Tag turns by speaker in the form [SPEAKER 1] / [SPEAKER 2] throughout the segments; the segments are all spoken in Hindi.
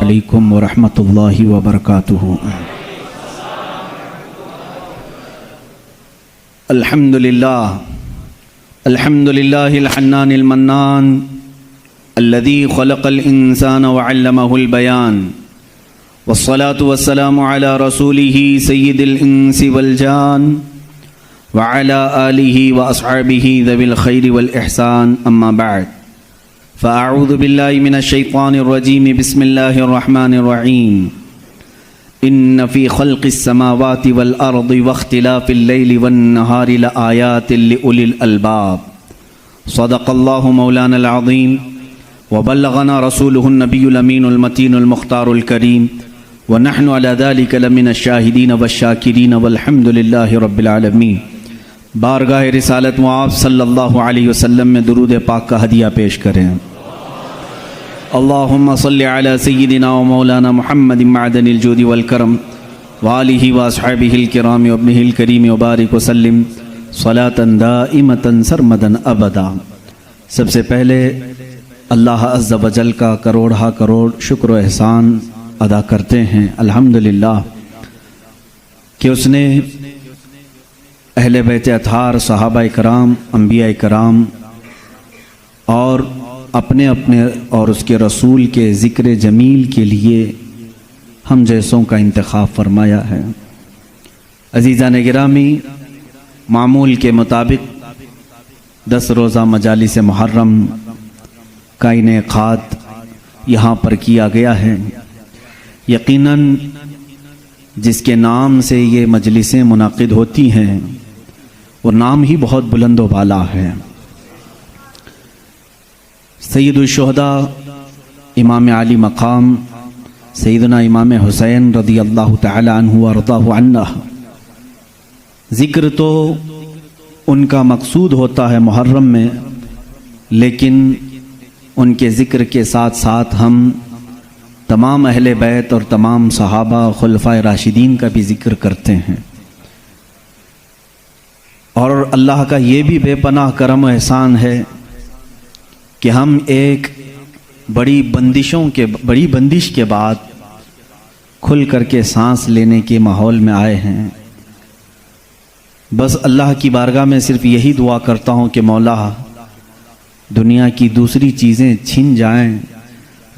[SPEAKER 1] अलैकुम वरहमतुल्लाहि वबरकातुहू। अल्हम्दुलिल्लाहिल हन्नानिल मन्नान अल्लज़ी खलक़ल इंसान व अल्लमहुल बयान वस्सलातु वस्सलामु अला रसूलिही सय्यिदिल इंसी वल जान व अला आलिही व अस्हाबिही ज़विल खैरि वल इहसान अम्मा बअद फ़अऊज़ु बिल्लाहि मिनश शैतानिर रजीम बिस्मिल्लाहिर रहमानिर रहीम इन्न फ़ी ख़ल्क़िस समावाति वल अर्दि वख्तिलाफ़िल लैलि वन नहारि लआयातिल लिउलिल अलबाब सदक़ल्लाहु मौलानल अज़ीम व बल्लगना रसूलुहुन नबियुल अमीनुल मतीनुल मुख्तारुल करीम व नहनु अला ज़ालिका लमिनश शाहिदीन वश्शाकिरीन वल्हम्दुलिल्लाहि रब्बिल आलमीन। बारगाह रिसालत मुआब सल्लल्लाहु अलैहि वसल्लम में दुरूद पाक का हदिया पेश करें। अल्लाहुम्मा सल्लि अला सय्यिदिना व मौलाना मुहम्मदिन मअदनिल जूदि वल करम व आलिहि व अस्हाबिहिल किराम व इब्निहिल करीम व बारिक वसल्लिम सलातन दाइमतन सरमदन अबदा। सबसे पहले अल्लाह अज़्ज़ व जल का करोड़ा करोड़ शुक्र व एहसान अदा करते हैं अल्हम्दुलिल्लाह कि उसने अहले बैत अतार, सहाबा कराम, अम्बिया कराम और अपने अपने और उसके रसूल के ज़िक्र जमील के लिए हम जैसों का इंतखाब फरमाया है। अज़ीज़ान गिरामी, मामूल के मुताबिक 10 रोज़ा मजालिस मुहर्रम का इनेक़ाद यहाँ पर किया गया है। यकीनन जिसके नाम से ये मजलिसें मुनाकिद होती हैं वो नाम ही बहुत बुलंद व बाला है। सैयदुश्शुहदा इमाम आली मकाम सैयदना इमाम हुसैन रदी अल्लाह तआला अन्हु व अर्ज़ाहु अन्ना। ज़िक्र तो उनका मकसूद होता है मुहर्रम में, लेकिन उनके ज़िक्र के साथ साथ हम तमाम अहले बैत और तमाम सहाबा खुलफ़ाए राशिदीन का भी ज़िक्र करते हैं। और अल्लाह का ये भी बेपनाह करम व एहसान है कि हम एक बड़ी बंदिश के बाद खुल करके सांस लेने के माहौल में आए हैं। बस अल्लाह की बारगाह में सिर्फ यही दुआ करता हूँ कि मौला दुनिया की दूसरी चीज़ें छिन जाएं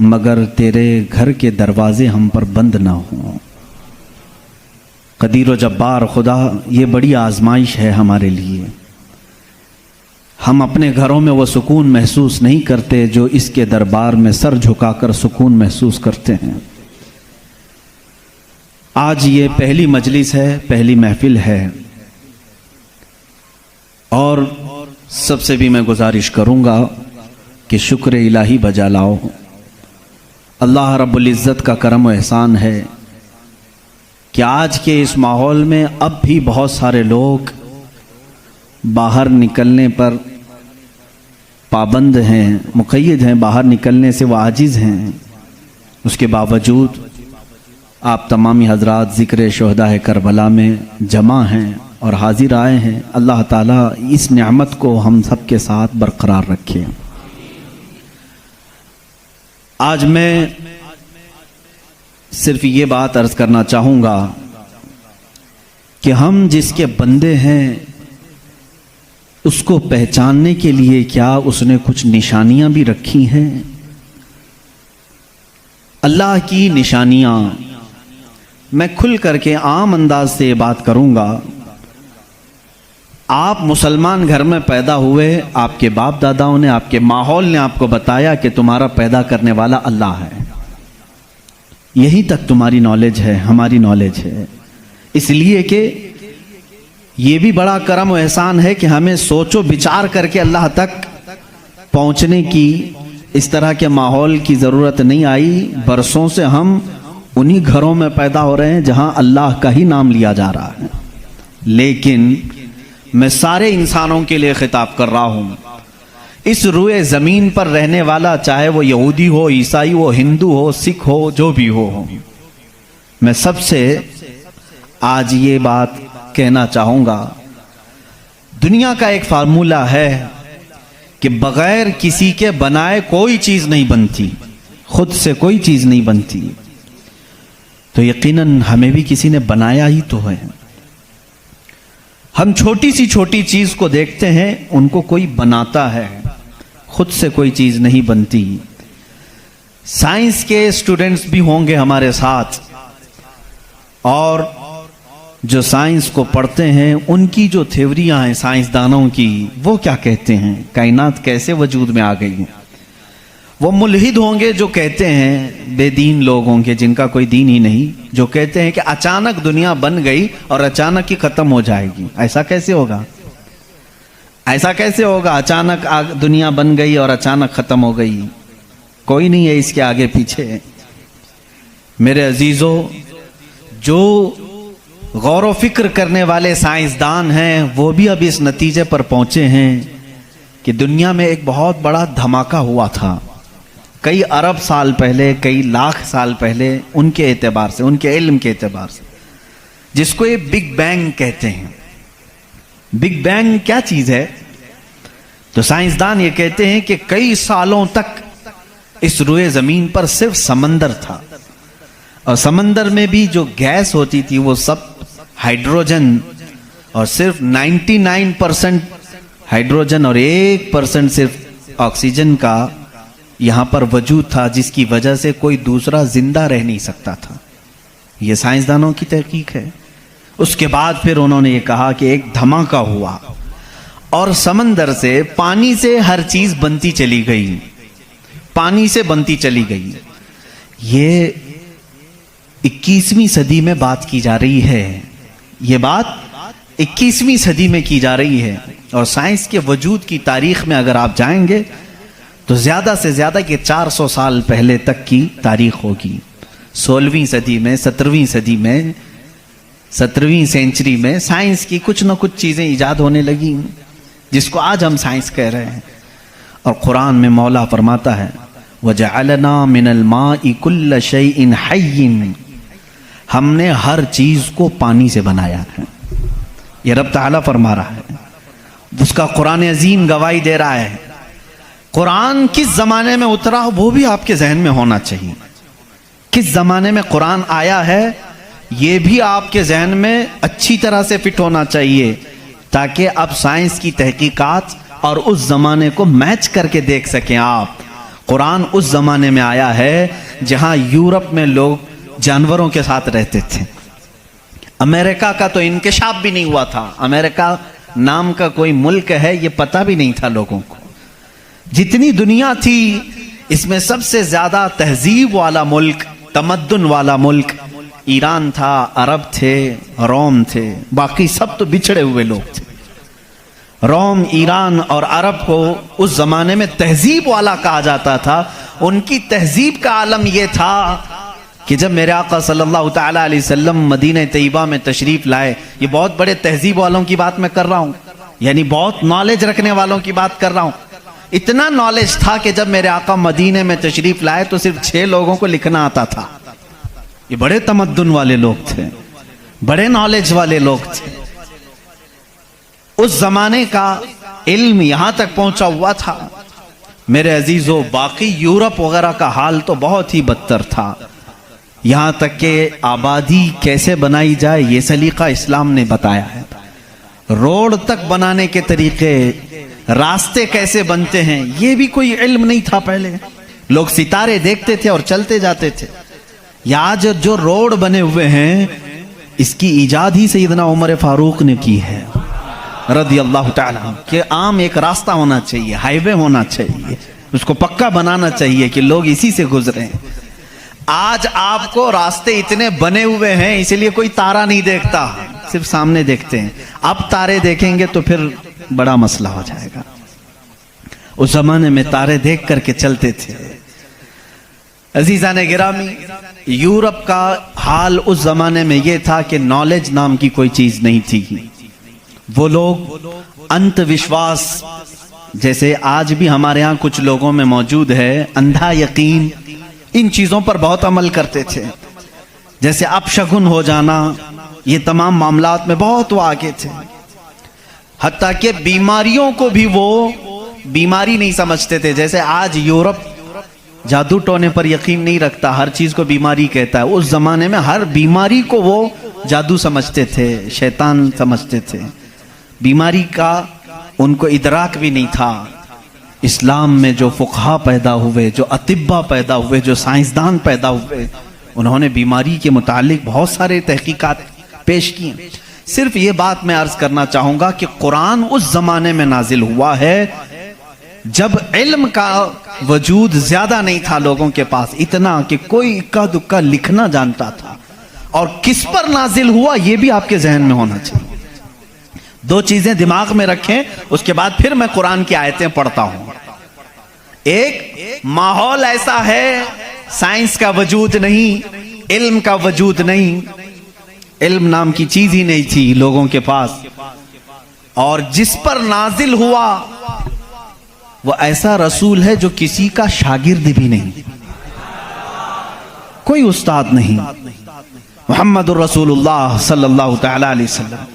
[SPEAKER 1] मगर तेरे घर के दरवाज़े हम पर बंद ना हों। कदीर व जब्बार खुदा, ये बड़ी आजमाइश है हमारे लिए। हम अपने घरों में वो सुकून महसूस नहीं करते जो इसके दरबार में सर झुकाकर सुकून महसूस करते हैं। आज ये पहली मजलिस है, पहली महफिल है और सबसे भी मैं गुजारिश करूंगा कि शुक्र इलाही बजा लाओ। अल्लाह रब्बुल इज़्ज़त का करम व एहसान है कि आज के इस माहौल में अब भी बहुत सारे लोग बाहर निकलने पर पाबंद हैं, मुक़य्यद हैं, बाहर निकलने से वो आजिज़ हैं। उसके बावजूद आप तमामी हज़रात ज़िक्र शुहदा करबला में जमा हैं और हाजिर आए हैं। अल्लाह ताला इस नेमत को हम सब के साथ बरकरार रखे। आज मैं सिर्फ ये बात अर्ज़ करना चाहूँगा कि हम जिसके बंदे हैं उसको पहचानने के लिए क्या उसने कुछ निशानियां भी रखी हैं। अल्लाह की निशानियां मैं खुल करके आम अंदाज से ये बात करूंगा। आप मुसलमान घर में पैदा हुए, आपके बाप दादाओं ने, आपके माहौल ने आपको बताया कि तुम्हारा पैदा करने वाला अल्लाह है। यही तक तुम्हारी नॉलेज है, हमारी नॉलेज है। इसलिए कि ये भी बड़ा करम व एहसान है कि हमें सोचो विचार करके अल्लाह तक पहुंचने की इस तरह के माहौल की ज़रूरत नहीं आई। बरसों से हम उन्हीं घरों में पैदा हो रहे हैं जहां अल्लाह का ही नाम लिया जा रहा है। लेकिन मैं सारे इंसानों के लिए खिताब कर रहा हूं। इस रुए ज़मीन पर रहने वाला, चाहे वो यहूदी हो, ईसाई हो, हिंदू हो, सिख हो, जो भी हो, मैं सबसे आज ये बात कहना चाहूँगा। दुनिया का एक फार्मूला है कि बग़ैर किसी के बनाए कोई चीज़ नहीं बनती। खुद से कोई चीज नहीं बनती, तो यकीनन हमें भी किसी ने बनाया ही तो है। हम छोटी सी छोटी चीज को देखते हैं, उनको कोई बनाता है, खुद से कोई चीज नहीं बनती। साइंस के स्टूडेंट्स भी होंगे हमारे साथ, और जो साइंस को पढ़ते हैं उनकी जो थ्योरियां हैं साइंसदानों की, वो क्या कहते हैं, कायनात कैसे वजूद में आ गई। वो मुल्हिद होंगे जो कहते हैं, बेदीन लोग होंगे जिनका कोई दीन ही नहीं, जो कहते हैं कि अचानक दुनिया बन गई और अचानक ही खत्म हो जाएगी। ऐसा कैसे होगा? ऐसा कैसे होगा? अचानक दुनिया बन गई और अचानक खत्म हो गई, कोई नहीं है इसके आगे पीछे। मेरे अजीजों, जो गौर व फिक्र करने वाले साइंसदान हैं वो भी अब इस नतीजे पर पहुंचे हैं कि दुनिया में एक बहुत बड़ा धमाका हुआ था कई अरब साल पहले, कई लाख साल पहले, उनके एतबार से, उनके इल्म के एतबार से, जिसको ये बिग बैंग कहते हैं। बिग बैंग क्या चीज है? तो साइंसदान ये कहते हैं कि कई सालों तक इस रुए जमीन पर सिर्फ समंदर था, और समंदर में भी जो गैस होती थी वो सब हाइड्रोजन, और सिर्फ 99% हाइड्रोजन और 1% सिर्फ ऑक्सीजन का यहां पर वजूद था, जिसकी वजह से कोई दूसरा जिंदा रह नहीं सकता था। यह साइंसदानों की तहकीक है। उसके बाद फिर उन्होंने ये कहा कि एक धमाका हुआ और समंदर से, पानी से हर चीज बनती चली गई, पानी से बनती चली गई। ये 21वीं सदी में बात की जा रही है, ये बात 21वीं सदी में की जा रही है। और साइंस के वजूद की तारीख में अगर आप जाएंगे तो ज्यादा से ज्यादा कि 400 साल पहले तक की तारीख होगी। 16वीं सदी में, 17वीं सदी में, 17वीं सेंचुरी में साइंस की कुछ न कुछ चीजें इजाद होने लगी, जिसको आज हम साइंस कह रहे हैं। और कुरान में मौला फरमाता है, वजअलना मिनल माइ कुल्ल शैइन हय्यिन, हमने हर चीज को पानी से बनाया है। ये रब ताला फरमा रहा है, उसका कुरान अजीम गवाही दे रहा है। कुरान किस जमाने में उतरा वो भी आपके जहन में होना चाहिए। किस जमाने में कुरान आया है ये भी आपके जहन में अच्छी तरह से फिट होना चाहिए, ताकि अब साइंस की तहकीकात और उस जमाने को मैच करके देख सकें आप। कुरान उस जमाने में आया है जहां यूरोप में लोग जानवरों के साथ रहते थे। अमेरिका का तो इंकशाफ भी नहीं हुआ था, अमेरिका नाम का कोई मुल्क है ये पता भी नहीं था लोगों को। जितनी दुनिया थी इसमें सबसे ज्यादा तहजीब वाला मुल्क, तमद्दुन वाला मुल्क ईरान था, अरब थे, रोम थे, बाकी सब तो बिछड़े हुए लोग थे। रोम, ईरान और अरब को उस जमाने में तहजीब वाला कहा जाता था। उनकी तहजीब का आलम यह था कि जब मेरे आका सल्लल्लाहु ताला अलैहि वसल्लम मदीना तैयबा में तशरीफ लाए, ये बहुत बड़े तहजीब वालों की बात मैं कर रहा हूँ, यानी बहुत नॉलेज रखने वालों की बात कर रहा हूँ। इतना नॉलेज था कि जब मेरे आका मदीने में तशरीफ लाए तो सिर्फ 6 लोगों को लिखना आता था। ये बड़े तमद्दुन वाले लोग थे, बड़े नॉलेज वाले लोग थे। उस जमाने का इल्म यहां तक पहुंचा हुआ था। मेरे अजीजों, बाकी यूरोप वगैरह का हाल तो बहुत ही बदतर था। यहां तक कि आबादी कैसे बनाई जाए ये सलीका इस्लाम ने बताया है। रोड तक बनाने के तरीके, रास्ते कैसे बनते हैं, ये भी कोई इल्म नहीं था पहले। लोग सितारे देखते थे और चलते जाते थे। या आज जो रोड बने हुए हैं इसकी इजाद ही सैयदना उमर फारूक ने की है रदी अल्लाह ताला, कि आम एक रास्ता होना चाहिए, हाईवे होना चाहिए, उसको पक्का बनाना चाहिए कि लोग इसी से गुजरें। आज आपको रास्ते इतने बने हुए हैं इसलिए कोई तारा नहीं देखता, सिर्फ सामने देखते हैं। अब तारे देखेंगे तो फिर बड़ा मसला हो जाएगा। उस जमाने में तारे देख करके चलते थे। अजीजान गिरामी, यूरोप का हाल उस जमाने में यह था कि नॉलेज नाम की कोई चीज नहीं थी। वो लोग अंधविश्वास, जैसे आज भी हमारे यहाँ कुछ लोगों में मौजूद है, अंधा यकीन, इन चीजों पर बहुत अमल करते थे। जैसे अपशगुन हो जाना, ये तमाम मामलात में बहुत वो आगे थे। हत्ता कि बीमारियों को भी वो बीमारी नहीं समझते थे। जैसे आज यूरोप जादू टोने पर यकीन नहीं रखता, हर चीज को बीमारी कहता है। उस जमाने में हर बीमारी को वो जादू समझते थे, शैतान समझते थे। बीमारी का उनको इदराक भी नहीं था। इस्लाम में जो फुकहा पैदा हुए, जो अतिब्बा पैदा हुए, जो साइंसदान पैदा हुए, उन्होंने बीमारी के मुतालिक बहुत सारे तहकीकात पेश किए। सिर्फ ये बात मैं अर्ज करना चाहूंगा कि कुरान उस जमाने में नाजिल हुआ है जब इल्म का वजूद ज्यादा नहीं था लोगों के पास, इतना कि कोई इक्का दुक्का लिखना जानता था। और किस पर नाजिल हुआ ये भी आपके जहन में होना चाहिए। दो चीजें दिमाग में रखें, उसके बाद फिर मैं कुरान की आयतें पढ़ता हूं। एक, माहौल ऐसा है, साइंस का वजूद नहीं, इल्म का वजूद नहीं, इल्म नाम की चीज ही नहीं थी लोगों के पास। और जिस पर नाजिल हुआ वो ऐसा रसूल है जो किसी का शागिर्द भी नहीं, कोई उस्ताद नहीं, मुहम्मदुर रसूलुल्लाह सल्लल्लाहु तआला अलैहि वसल्लम।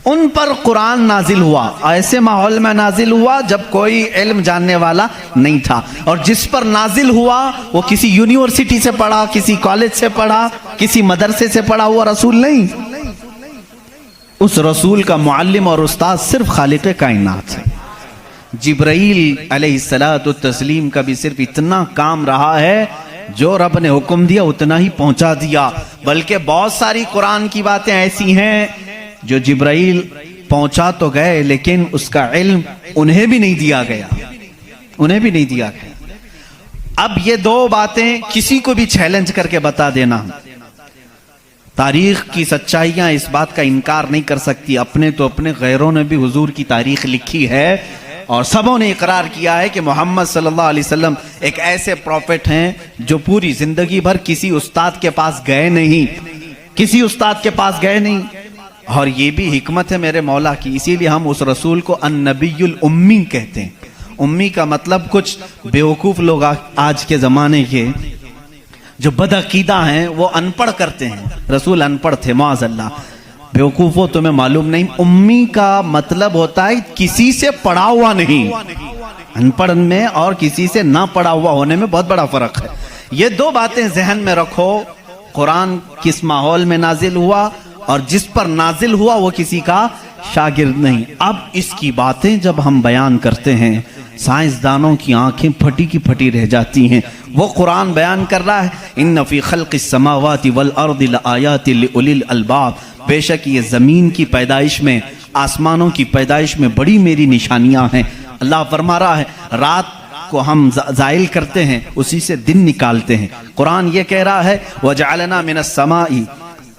[SPEAKER 1] उन पर कुरान नाजिल हुआ, ऐसे माहौल में नाजिल हुआ जब कोई इल्म जानने वाला नहीं था। और जिस पर नाजिल हुआ वो किसी यूनिवर्सिटी से पढ़ा, किसी कॉलेज से पढ़ा, किसी मदरसे से पढ़ा हुआ रसूल नहीं। उस रसूल का मुअल्लिम और उस्ताद सिर्फ खालिक कायनात है। जिब्राइल अलैहिस्सलातु तस्लीम का भी सिर्फ इतना काम रहा है, जो रब ने हुक्म दिया उतना ही पहुंचा दिया। बल्कि बहुत सारी कुरान की बातें ऐसी हैं जो जिब्राइल पहुंचा तो गए लेकिन उसका इल्म उन्हें भी नहीं दिया गया, उन्हें भी नहीं दिया गया। अब ये दो बातें किसी को भी चैलेंज करके बता देना, तारीख की सच्चाइयां इस बात का इनकार नहीं कर सकती। अपने तो अपने, गैरों ने भी हुजूर की तारीख लिखी है और सबों ने इकरार किया है कि मोहम्मद सल्लल्लाहु अलैहि वसल्लम एक ऐसे प्रॉफिट हैं जो पूरी जिंदगी भर किसी उस्ताद के पास गए नहीं, किसी उस्ताद के पास गए नहीं। और ये भी हिकमत है मेरे मौला की, इसीलिए हम उस रसूल को अन्नबीयुल उम्मी कहते हैं। उम्मी का मतलब कुछ बेवकूफ लोग आज के जमाने के जो बदअकीदा हैं वो अनपढ़ करते हैं। रसूल अनपढ़ थे, माअज़ल्लाह। बेवकूफो तुम्हें मालूम नहीं, उम्मी का मतलब होता है किसी से पढ़ा हुआ नहीं। अनपढ़ में और किसी से ना पढ़ा हुआ होने में बहुत बड़ा फर्क है। ये दो बातें जहन में रखो। कुरान किस माहौल में नाजिल हुआ और जिस पर नाजिल हुआ वो किसी का शागिर्द नहीं। अब इसकी बातें जब हम बयान करते हैं, साइंसदानों की आंखें फटी की फटी रह जाती हैं। वो कुरान बयान कर रहा है, इन्न फी खल्क़िस समावाति वल अर्दि लआयातिन लिउलिल अलबाब, बेशक ये जमीन की पैदाइश में, आसमानों की पैदाइश में बड़ी मेरी निशानियां हैं। अल्लाह फरमा रहा है, रात को हम जाइल करते हैं, उसी से दिन निकालते हैं। कुरान ये कह रहा है, वजअलना मिनस समाई,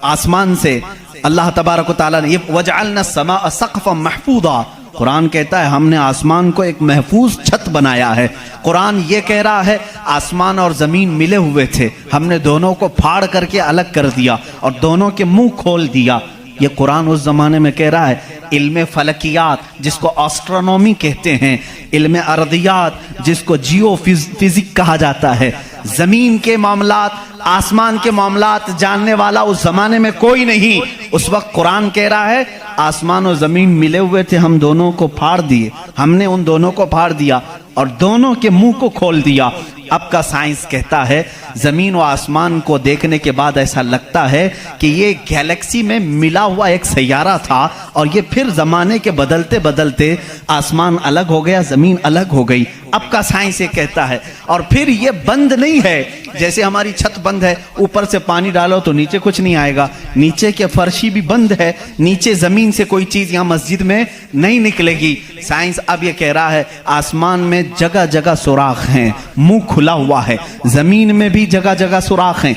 [SPEAKER 1] आसमान से अल्लाह तबारक व तआला ने, वजअलना समा सक़फ़न महफूज़ा, कुरान कहता है हमने आसमान को एक महफूज छत बनाया है। कुरान ये कह रहा है आसमान और जमीन मिले हुए थे, हमने दोनों को फाड़ करके अलग कर दिया और दोनों के मुंह खोल दिया। ये कुरान उस जमाने में कह रहा है। इल्म फलकियात जिसको एस्ट्रोनॉमी कहते हैं, इल्म अर्दियात जिसको जियो फिजिक कहा जाता है, जमीन के मामलात, आसमान के मामलात जानने वाला उस जमाने में कोई नहीं। उस वक्त कुरान कह रहा है आसमान और जमीन मिले हुए थे, हम दोनों को फाड़ दिए, हमने उन दोनों को फाड़ दिया और दोनों के मुंह को खोल दिया। अब का साइंस कहता है जमीन व आसमान को देखने के बाद ऐसा लगता है कि ये गैलेक्सी में मिला हुआ एक सैयारा था और ये फिर जमाने के बदलते बदलते आसमान अलग हो गया, जमीन अलग हो गई। अब का साइंस ये कहता है। और फिर ये बंद नहीं है, जैसे हमारी छत बंद है, ऊपर से पानी डालो तो नीचे कुछ नहीं आएगा, नीचे के फर्शी भी बंद है, नीचे जमीन से कोई चीज यहाँ मस्जिद में नहीं निकलेगी। साइंस अब ये कह रहा है आसमान में जगह जगह सुराख हैं, मुंह खुला हुआ है, जमीन में भी जगह जगह सुराख हैं,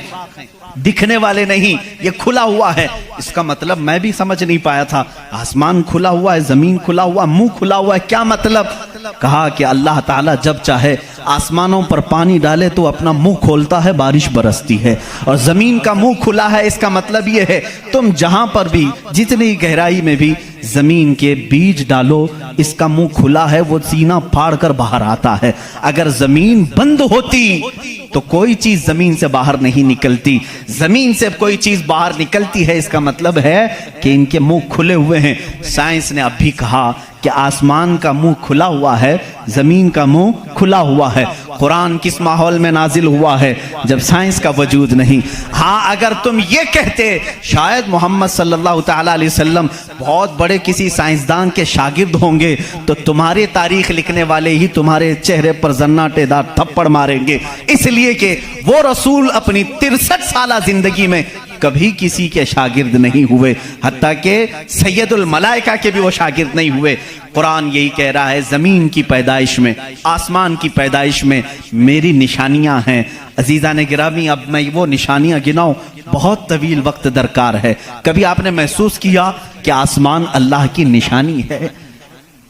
[SPEAKER 1] दिखने वाले नहीं, ये खुला हुआ है। इसका मतलब मैं भी समझ नहीं पाया था, आसमान खुला हुआ है, जमीन खुला हुआ, मुंह खुला हुआ है, क्या मतलब? कहा कि अल्लाह ताला जब चाहे आसमानों पर पानी डाले तो अपना मुंह खोलता है, बारिश बरसती है। और जमीन का मुंह खुला है, इसका मतलब ये है तुम जहां पर भी, जितनी गहराई में भी जमीन के बीज डालो, इसका मुंह खुला है, वो सीना फाड़ कर बाहर आता है। अगर जमीन बंद होती तो कोई चीज जमीन से बाहर नहीं निकलती, जमीन से कोई चीज बाहर निकलती है, इसका मतलब है कि इनके मुंह खुले हुए हैं। साइंस ने अब भी कहा कि आसमान का मुंह खुला हुआ है, जमीन का मुंह खुला हुआ है। कुरान किस माहौल में नाजिल हुआ है? जब साइंस का वजूद नहीं। हाँ, अगर तुम ये कहते शायद मोहम्मद सल्लल्लाहु ताला अलैहि वसल्लम बहुत बड़े किसी साइंसदान के शागिर्द होंगे, तो तुम्हारे तारीख लिखने वाले ही तुम्हारे चेहरे पर जन्नाटेदार थप्पड़ मारेंगे, इसलिए कि वो रसूल अपनी 63 साल जिंदगी में कभी किसी के शागिर्द नहीं हुए, हत्ता के सैयदुल मलाइका के भी वो शागिर्द नहीं हुए। कुरान यही कह रहा है, जमीन की पैदाइश में, आसमान की पैदाइश में मेरी निशानियां हैं। अजीजा ने गिरामी, अब मैं वो निशानियां गिनाऊं, बहुत तवील वक्त दरकार है। कभी आपने महसूस किया कि आसमान अल्लाह की निशानी है?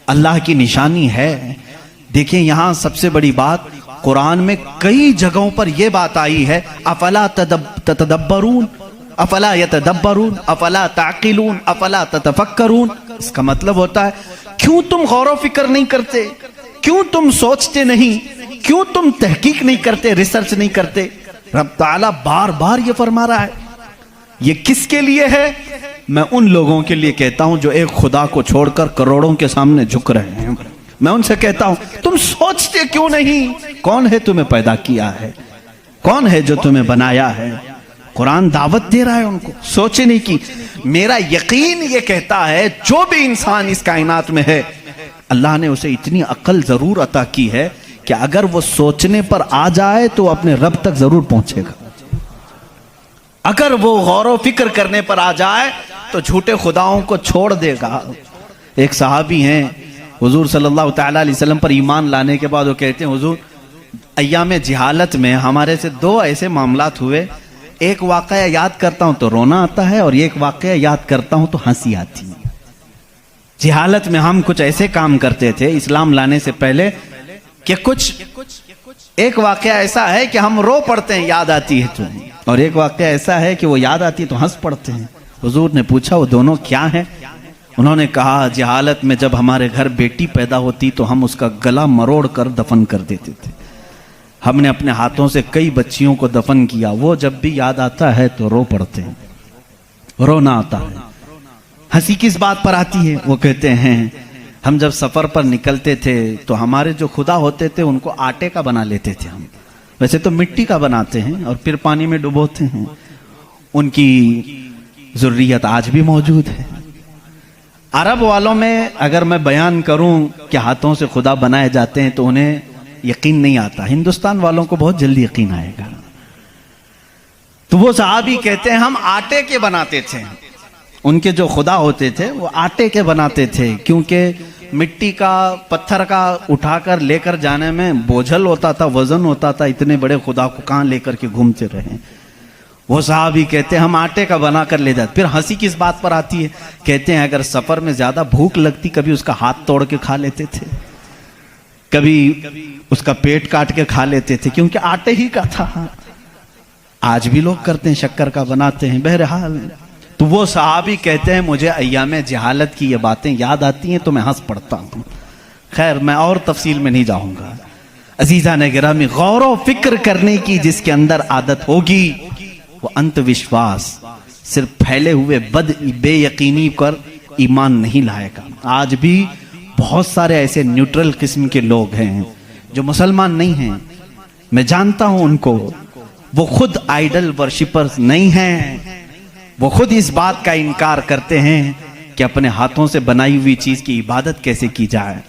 [SPEAKER 1] अल्लाह की निशानी है। देखिए, यहां सबसे बड़ी बात, कुरान में कई जगहों पर यह बात आई है, अफला तदब्बरून, अफला यतदब्बरून, अफला ताकिलून, अफला ततफक्करून। इसका मतलब होता है, क्यों तुम गौर फिक्र नहीं करते, क्यों तुम सोचते नहीं, क्यों तुम तहकीक नहीं करते, रिसर्च नहीं करते? रब ताला बार बार ये फरमा रहा है। ये किसके लिए है? मैं उन लोगों के लिए कहता हूं जो एक खुदा को छोड़कर करोड़ों के सामने झुक रहे हैं। मैं उनसे कहता हूं, तुम सोचते क्यों नहीं? कौन है तुम्हें पैदा किया है? कौन है जो तुम्हें बनाया है? कुरान दावत दे रहा है उनको सोचने की। मेरा यकीन ये कहता है, जो भी इंसान इस कायनात में है, अल्लाह ने उसे इतनी अक्ल जरूर अता की है कि अगर वो सोचने पर आ जाए तो अपने रब तक जरूर पहुंचेगा। अगर वो गौर फिक्र करने पर आ जाए तो झूठे खुदाओं को छोड़ देगा। एक सहाबी हैं, हुजूर सल्लल्लाहु ताला अलैहि वसल्लम पर ईमान लाने के बाद वो कहते हैं, हुजूर अय्याम जिहालत में हमारे से 2 ऐसे मामलात हुए, एक वाकया याद करता हूं तो रोना आता है, और एक वाकया याद करता हूं तो हंसी आती है। जिहालत में हम कुछ ऐसे काम करते थे इस्लाम लाने से पहले कि कुछ, एक वाकया ऐसा है कि हम रो पड़ते हैं याद आती है तो, और एक वाकया ऐसा है कि वो याद आती है तो हंस पड़ते हैं। हुजूर ने पूछा, वो दोनों क्या है? उन्होंने कहा, जिहालत में जब हमारे घर बेटी पैदा होती तो हम उसका गला मरोड़ कर दफन कर देते थे। हमने अपने हाथों से कई बच्चियों को दफन किया, वो जब भी याद आता है तो रो पड़ते हैं, रोना आता है। हंसी किस बात पर आती है? वो कहते हैं, हम जब सफर पर निकलते थे तो हमारे जो खुदा होते थे उनको आटे का बना लेते थे हम, वैसे तो मिट्टी का बनाते हैं और फिर पानी में डुबोते हैं। उनकी ज़ुर्रियत आज भी मौजूद है। अरब वालों में अगर मैं बयान करूं कि हाथों से खुदा बनाए जाते हैं तो उन्हें यकीन नहीं आता। हिंदुस्तान वालों को बहुत जल्दी यकीन आएगा। तो वो सहाबी कहते हैं, हम आटे के बनाते थे। उनके जो खुदा होते थे वो आटे के बनाते थे, क्योंकि मिट्टी का, पत्थर का उठाकर लेकर जाने में बोझल होता था, वजन होता था। इतने बड़े खुदा को कहां लेकर के घूमते रहे। वो साहबी कहते हैं, हम आटे का बना कर ले जाते। फिर हंसी किस बात पर आती है? कहते हैं, अगर सफर में ज्यादा भूख लगती, कभी उसका हाथ तोड़ के खा लेते थे, कभी उसका पेट काट के खा लेते थे, क्योंकि आटे ही का था। आज भी लोग करते हैं, शक्कर का बनाते हैं। बहरहाल, तो वो सहाबी कहते हैं, मुझे अय्याम जहालत की ये बातें याद आती हैं तो मैं हंस पड़ता हूँ। खैर, मैं और तफसील में नहीं जाऊंगा। अजीजा ने गिरामी, गौर व फिक्र करने की जिसके अंदर आदत होगी, वो अंधविश्वास, सिर्फ फैले हुए बेयकीनी पर ईमान नहीं लाएगा। आज भी बहुत सारे ऐसे न्यूट्रल किस्म के लोग हैं जो मुसलमान नहीं हैं, मैं जानता हूं उनको। वो खुद आइडल वर्शिपर्स नहीं हैं, वो खुद इस बात का इनकार करते हैं कि अपने हाथों से बनाई हुई चीज की इबादत कैसे की जाए।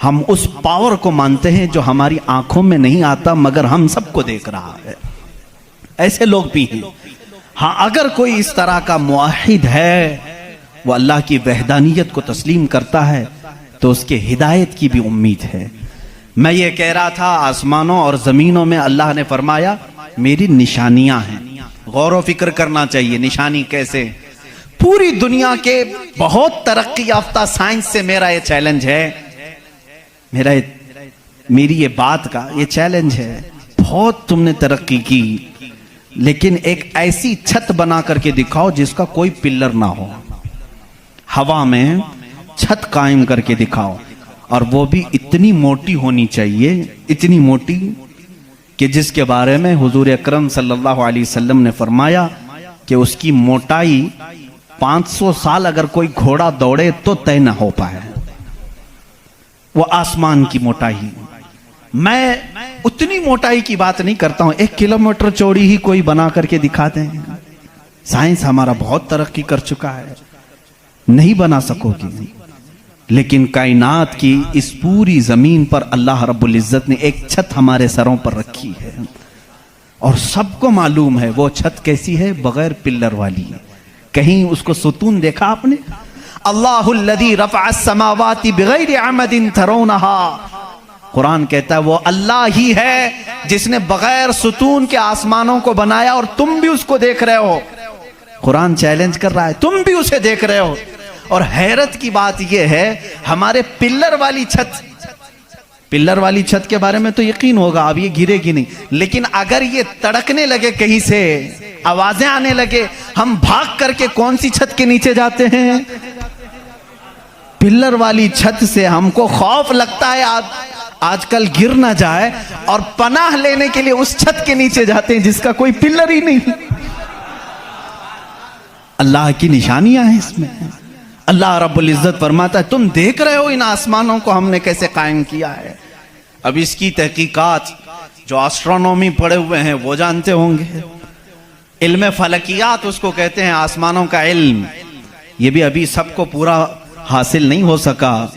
[SPEAKER 1] हम उस पावर को मानते हैं जो हमारी आंखों में नहीं आता मगर हम सबको देख रहा है। ऐसे लोग भी हैं। हाँ, अगर कोई इस तरह का मुआहिद है, वो अल्लाह की वहदानियत को तस्लीम करता है, तो उसके हिदायत की भी उम्मीद है। मैं ये कह रहा था, आसमानों और जमीनों में अल्लाह ने फरमाया मेरी निशानियां हैं। गौर व फिक्र करना चाहिए। निशानी कैसे? पूरी दुनिया के बहुत तरक्की याफ्ता साइंस से मेरा ये चैलेंज है, मेरी ये बात का ये चैलेंज है। बहुत तुमने तरक्की की, लेकिन एक ऐसी छत बना करके दिखाओ जिसका कोई पिल्लर ना हो। हवा में छत कायम करके दिखाओ, और वो भी इतनी मोटी होनी चाहिए, इतनी मोटी कि जिसके बारे में हुजूर अकरम सल्लल्लाहु अलैहि वसल्लम ने फरमाया कि उसकी मोटाई 500 साल अगर कोई घोड़ा दौड़े तो तय ना हो पाए। वो आसमान की मोटाई। मैं उतनी मोटाई की बात नहीं करता हूं, 1 किलोमीटर चौड़ी ही कोई बना करके दिखा दें। साइंस हमारा बहुत तरक्की कर चुका है, नहीं बना सकोगी। लेकिन कायनात की इस पूरी जमीन पर अल्लाह रब्बुल इज्जत ने एक छत हमारे सरों पर रखी है, और सबको मालूम है वो छत कैसी है, बगैर पिल्लर वाली। कहीं उसको सुतून देखा आपने? अल्लाहुल्लज़ी रफ़अस समावाति बिगैरि अमदिन तरौनहा। कुरान कहता है वो अल्लाह ही है जिसने बगैर सुतून के आसमानों को बनाया, और तुम भी उसको देख रहे हो। कुरान चैलेंज कर रहा है, तुम भी उसे देख रहे हो। और हैरत की बात यह है, हमारे पिल्लर वाली छत के बारे में तो यकीन होगा अब ये गिरेगी नहीं, लेकिन अगर ये तड़कने लगे, कहीं से आवाजें आने लगे, हम भाग करके कौन सी छत के नीचे जाते हैं? पिल्लर वाली छत से हमको खौफ लगता है आजकल गिर ना जाए, और पनाह लेने के लिए उस छत के नीचे जाते हैं जिसका कोई पिल्लर ही नहीं। अल्लाह की निशानियां हैं इसमें। अल्लाह रब्बुल इज्जत फरमाता है तुम देख रहे हो इन आसमानों को हमने कैसे कायम किया है। अब इसकी तहकीकात जो एस्ट्रोनॉमी पढ़े हुए हैं वो जानते होंगे। इल्म फलकियात उसको कहते हैं, आसमानों का इल्म। ये भी अभी सबको पूरा हासिल नहीं हो सका।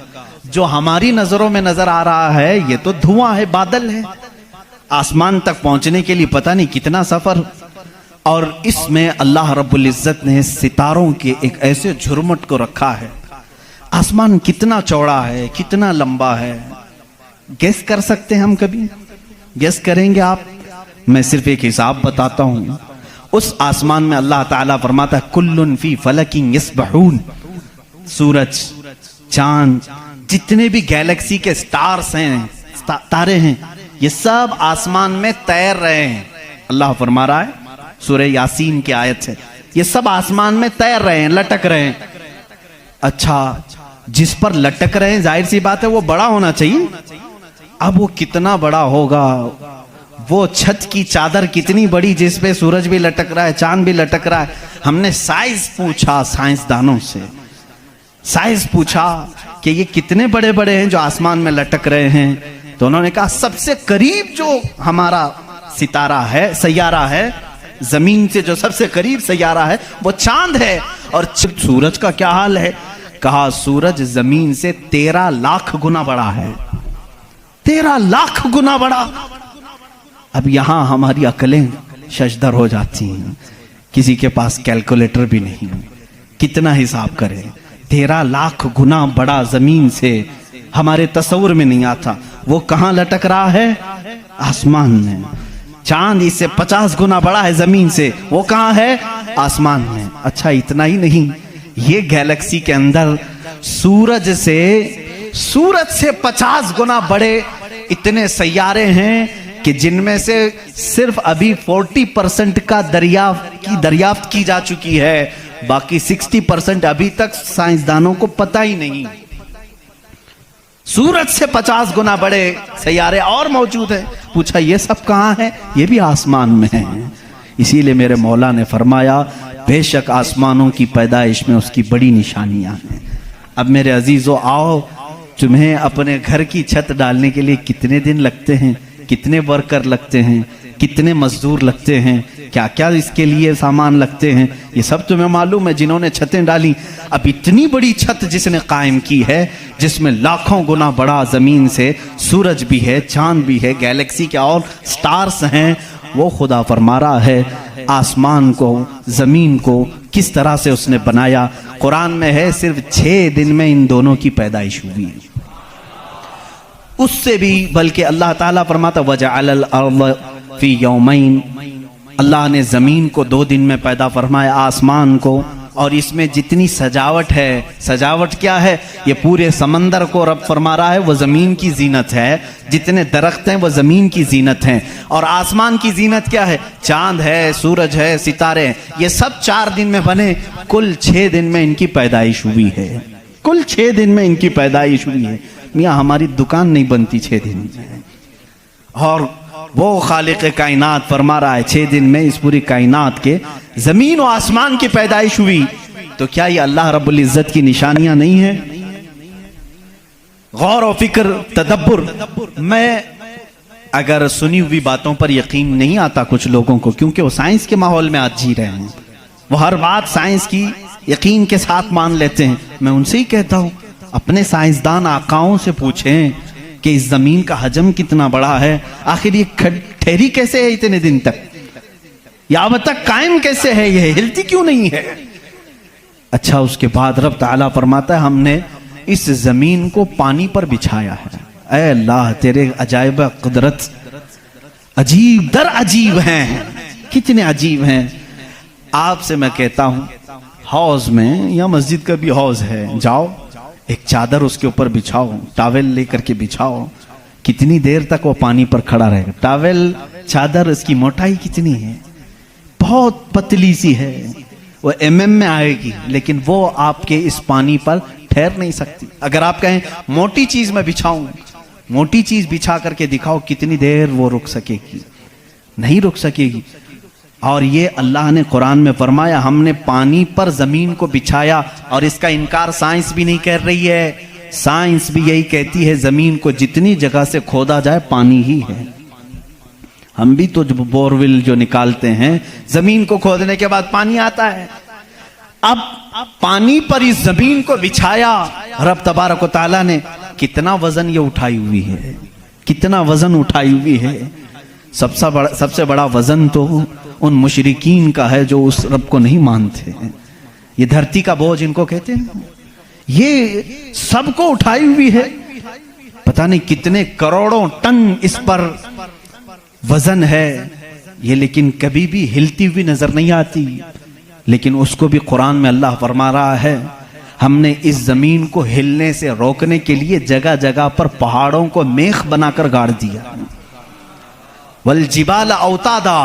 [SPEAKER 1] जो हमारी नजरों में नजर आ रहा है ये तो धुआं है, बादल है। आसमान तक पहुंचने के लिए पता नहीं कितना सफर। और इसमें अल्लाह रब्बुल इज्जत ने सितारों के एक ऐसे झुरमुट को रखा है। आसमान कितना चौड़ा है, कितना लंबा है, गेस कर सकते हैं हम? कभी गेस करेंगे आप? मैं सिर्फ एक हिसाब बताता हूं। उस आसमान में अल्लाह ताला फरमाता है कुल्लुन फी फलकिन यस्बहून। सूरज, चांद, जितने भी गैलेक्सी के स्टार्स हैं, तारे हैं, ये सब आसमान में तैर रहे हैं। अल्लाह फरमा रहा है, सूरह यासीन की आयत है, ये सब आसमान में तैर रहे हैं, लटक रहे हैं। अच्छा, जिस पर लटक रहे हैं जाहिर सी बात है वो बड़ा होना चाहिए। अब वो कितना बड़ा होगा? वो छत की चादर कितनी बड़ी जिस पे सूरज भी लटक रहा है, चांद भी लटक रहा है। हमने साइज पूछा साइंसदानों से, साइज पूछा कि ये कितने बड़े बड़े हैं जो आसमान में लटक रहे हैं। तो उन्होंने कहा सबसे करीब जो हमारा सितारा है, सैयारा है, जमीन से जो सबसे करीब सैयारा है वो चांद है। और सूरज का क्या हाल है? कहा सूरज जमीन से 13 लाख गुना बड़ा है। 13 लाख गुना बड़ा। अब यहां हमारी अकलें शशदर हो जाती हैं, किसी के पास कैलकुलेटर भी नहीं, कितना हिसाब करें। 13 लाख गुना बड़ा जमीन से हमारे तस्वुर में नहीं आता। वो कहां लटक रहा है? आसमान में। चांद इससे 50 गुना बड़ा है जमीन से, वो कहां है? आसमान में। अच्छा, इतना ही नहीं, ये गैलेक्सी के अंदर सूरज से 50 गुना बड़े इतने सैयारे हैं कि जिनमें से सिर्फ अभी 40% का दरियाफ्त की जा चुकी है, बाकी 60% अभी तक साइंसदानों को पता ही नहीं। सूरज से 50 गुना बड़े सैयारे और मौजूद है। पूछा ये सब कहां है? ये भी आसमान में है। इसीलिए मेरे मौला ने फरमाया बेशक आसमानों की पैदाइश में उसकी बड़ी निशानियां हैं। अब मेरे अजीजों, आओ, तुम्हें अपने घर की छत डालने के लिए कितने दिन लगते हैं, कितने वर्कर लगते हैं, कितने मजदूर लगते हैं, क्या क्या इसके लिए सामान लगते हैं, ये सब तुम्हें मालूम है जिन्होंने छतें डाली। अब इतनी बड़ी छत जिसने कायम की है, जिसमें लाखों गुना बड़ा जमीन से सूरज भी है, चांद भी है, गैलेक्सी के और स्टार्स हैं, वो खुदा फरमा रहा है आसमान को, जमीन को किस तरह से उसने बनाया। कुरान में है सिर्फ 6 दिन में इन दोनों की पैदाइश हुई। उससे भी बल्कि अल्लाह ताला फरमाता वजअलल अर्द फी यौमैन। अल्लाह ने जमीन को 2 दिन में पैदा फरमाया, आसमान को। और इसमें जितनी सजावट है, सजावट क्या है? ये पूरे समंदर को रब फरमा रहा है वो जमीन की जीनत है। जितने दरख्त हैं वो जमीन की जीनत हैं। और आसमान की जीनत क्या है? चांद है, सूरज है, सितारे हैं। ये सब 4 दिन में बने, कुल 6 दिन में इनकी पैदाइश हुई है। कुल 6 दिन में इनकी पैदाइश हुई है। मियाँ हमारी दुकान नहीं बनती 6 दिन में, और वो खालिक कायनात फरमा रहा है 6 दिन में इस पूरी कायनात के जमीन और आसमान की पैदाइश हुई। तो क्या ये अल्लाह रब्बुल इज्जत की निशानियां नहीं है? गौर और फिक्र, तदब्बुर। मैं अगर सुनी हुई बातों पर यकीन नहीं आता कुछ लोगों को, क्योंकि वो साइंस के माहौल में आज जी रहे हैं, वो हर बात साइंस की यकीन के साथ मान लेते हैं। मैं उनसे ही कहता हूं, अपने साइंसदान आकाओं से पूछें कि इस जमीन का हजम कितना बड़ा है, आखिर ये ठहरी कैसे है इतने दिन तक, या अब तक कायम कैसे है, ये हिलती क्यों नहीं है। अच्छा, उसके बाद रब ताला फरमाता है हमने इस जमीन को पानी पर बिछाया है। ऐ अल्लाह, तेरे अजायब कुदरत अजीब दर अजीब हैं, कितने अजीब हैं। आपसे मैं कहता हूं, हौज में या मस्जिद का भी हौज है, जाओ एक चादर उसके ऊपर बिछाओ, टॉवेल लेकर के बिछाओ, कितनी देर तक वो पानी पर खड़ा रहेगा। टॉवेल, चादर, इसकी मोटाई कितनी है, बहुत पतली सी है, वो mm में आएगी, लेकिन वो आपके इस पानी पर ठहर नहीं सकती। अगर आप कहें मोटी चीज में बिछाऊं, मोटी चीज बिछा करके दिखाओ, कितनी देर वो रुक सकेगी, नहीं रुक सकेगी। और ये अल्लाह ने कुरान में फरमाया हमने पानी पर जमीन को बिछाया, और इसका इनकार साइंस भी नहीं कर रही है। साइंस भी यही कहती है जमीन को जितनी जगह से खोदा जाए पानी ही है। हम भी तो जो बोरवेल जो निकालते हैं, जमीन को खोदने के बाद पानी आता है। अब पानी पर इस जमीन को बिछाया रब तबारक व तआला ने, कितना वजन ये उठाई हुई है, कितना वजन उठाई हुई है। सबसे बड़ा वजन तो उन मुशरिकीन का है जो उस रब को नहीं मानते। ये धरती का बोझ इनको कहते हैं, ये सबको उठाई हुई है। पता नहीं कितने करोड़ों टन इस पर वजन है ये, लेकिन कभी भी हिलती हुई नजर नहीं आती। लेकिन उसको भी कुरान में अल्लाह फरमा रहा है हमने इस जमीन को हिलने से रोकने के लिए जगह जगह पर पहाड़ों को मेख बनाकर गाड़ दिया। वल जिबाल औतादा,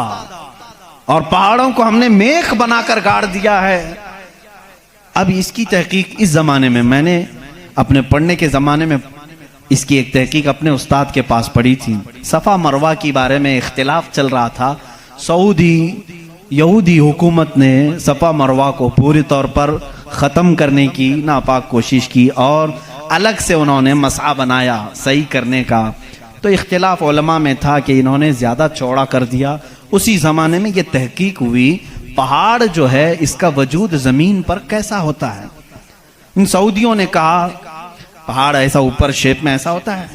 [SPEAKER 1] और पहाड़ों को हमने मेख बनाकर गाड़ दिया है। अब इसकी तहकीक इस जमाने में, मैंने अपने पढ़ने के जमाने में इसकी एक तहकीक अपने उस्ताद के पास पढ़ी थी। सफ़ा मरवा के बारे में इख्तिलाफ चल रहा था। सऊदी यहूदी हुकूमत ने सफ़ा मरवा को पूरी तौर पर ख़त्म करने की नापाक कोशिश की और अलग से उन्होंने मसआ बनाया सही करने का। तो इख्तिलाफ उलमा में था कि इन्होंने ज़्यादा चौड़ा कर दिया। उसी ज़माने में ये तहकीक हुई पहाड़ जो है इसका वजूद ज़मीन पर कैसा होता है। इन सऊदियों ने कहा पहाड़ ऐसा ऊपर शेप में ऐसा होता है,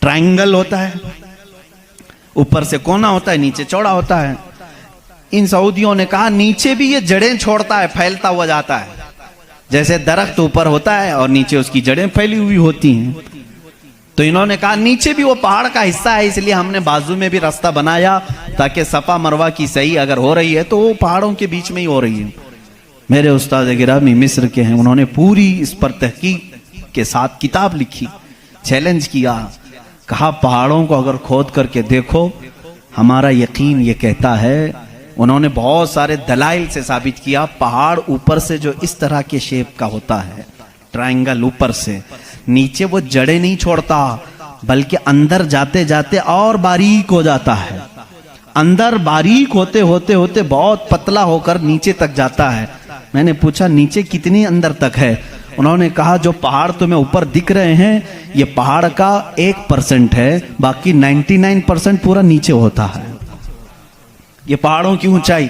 [SPEAKER 1] ट्रायंगल होता है, ऊपर से कोना होता है, नीचे चौड़ा होता है। इन सऊदियों ने कहा नीचे भी ये जड़ें छोड़ता है, फैलता हुआ जाता है, जैसे दरख्त ऊपर होता है और नीचे उसकी जड़ें फैली हुई होती हैं। तो इन्होंने कहा नीचे भी वो पहाड़ का हिस्सा है, इसलिए हमने बाजू में भी रास्ता बनाया ताकि सफ़ा मरवा की सही अगर हो रही है तो वो पहाड़ों के बीच में ही हो रही है। मेरे उस्ताद गिरामी मिस्र के हैं, उन्होंने पूरी इस पर तहकीक के साथ किताब लिखी, चैलेंज किया, कहा पहाड़ों को अगर खोद करके देखो हमारा यकीन ये कहता है। उन्होंने बहुत सारे दलाइल से साबित किया पहाड़ ऊपर से जो इस तरह के शेप का होता है, ट्रायंगल ऊपर से, नीचे वो जड़ें नहीं छोड़ता बल्कि अंदर जाते जाते और बारीक हो जाता है, अंदर बारीक होते होते होते बहुत पतला होकर नीचे तक जाता है। मैंने पूछा नीचे कितनी अंदर तक है? उन्होंने कहा जो पहाड़ तुम्हें ऊपर दिख रहे हैं ये पहाड़ का 1% है, बाकी 99% पूरा नीचे होता है। ये पहाड़ों की ऊंचाई,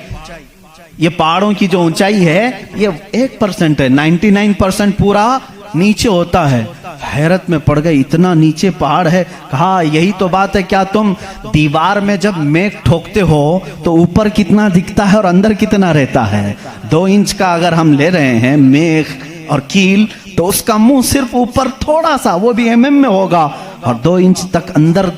[SPEAKER 1] ये पहाड़ों की जो ऊंचाई है ये 1% है, 99% पूरा नीचे होता है। हैरत में पड़ गए, इतना नीचे पहाड़ है। कहा यही तो बात है, क्या तुम दीवार में जब मेख ठोकते हो तो ऊपर कितना दिखता है और अंदर कितना रहता है? 2 इंच का अगर हम ले रहे हैं मेख और कील तो उसका मुंह सिर्फ ऊपर थोड़ा सा, वो भी mm में होगा, और 2 इंच तक अंदर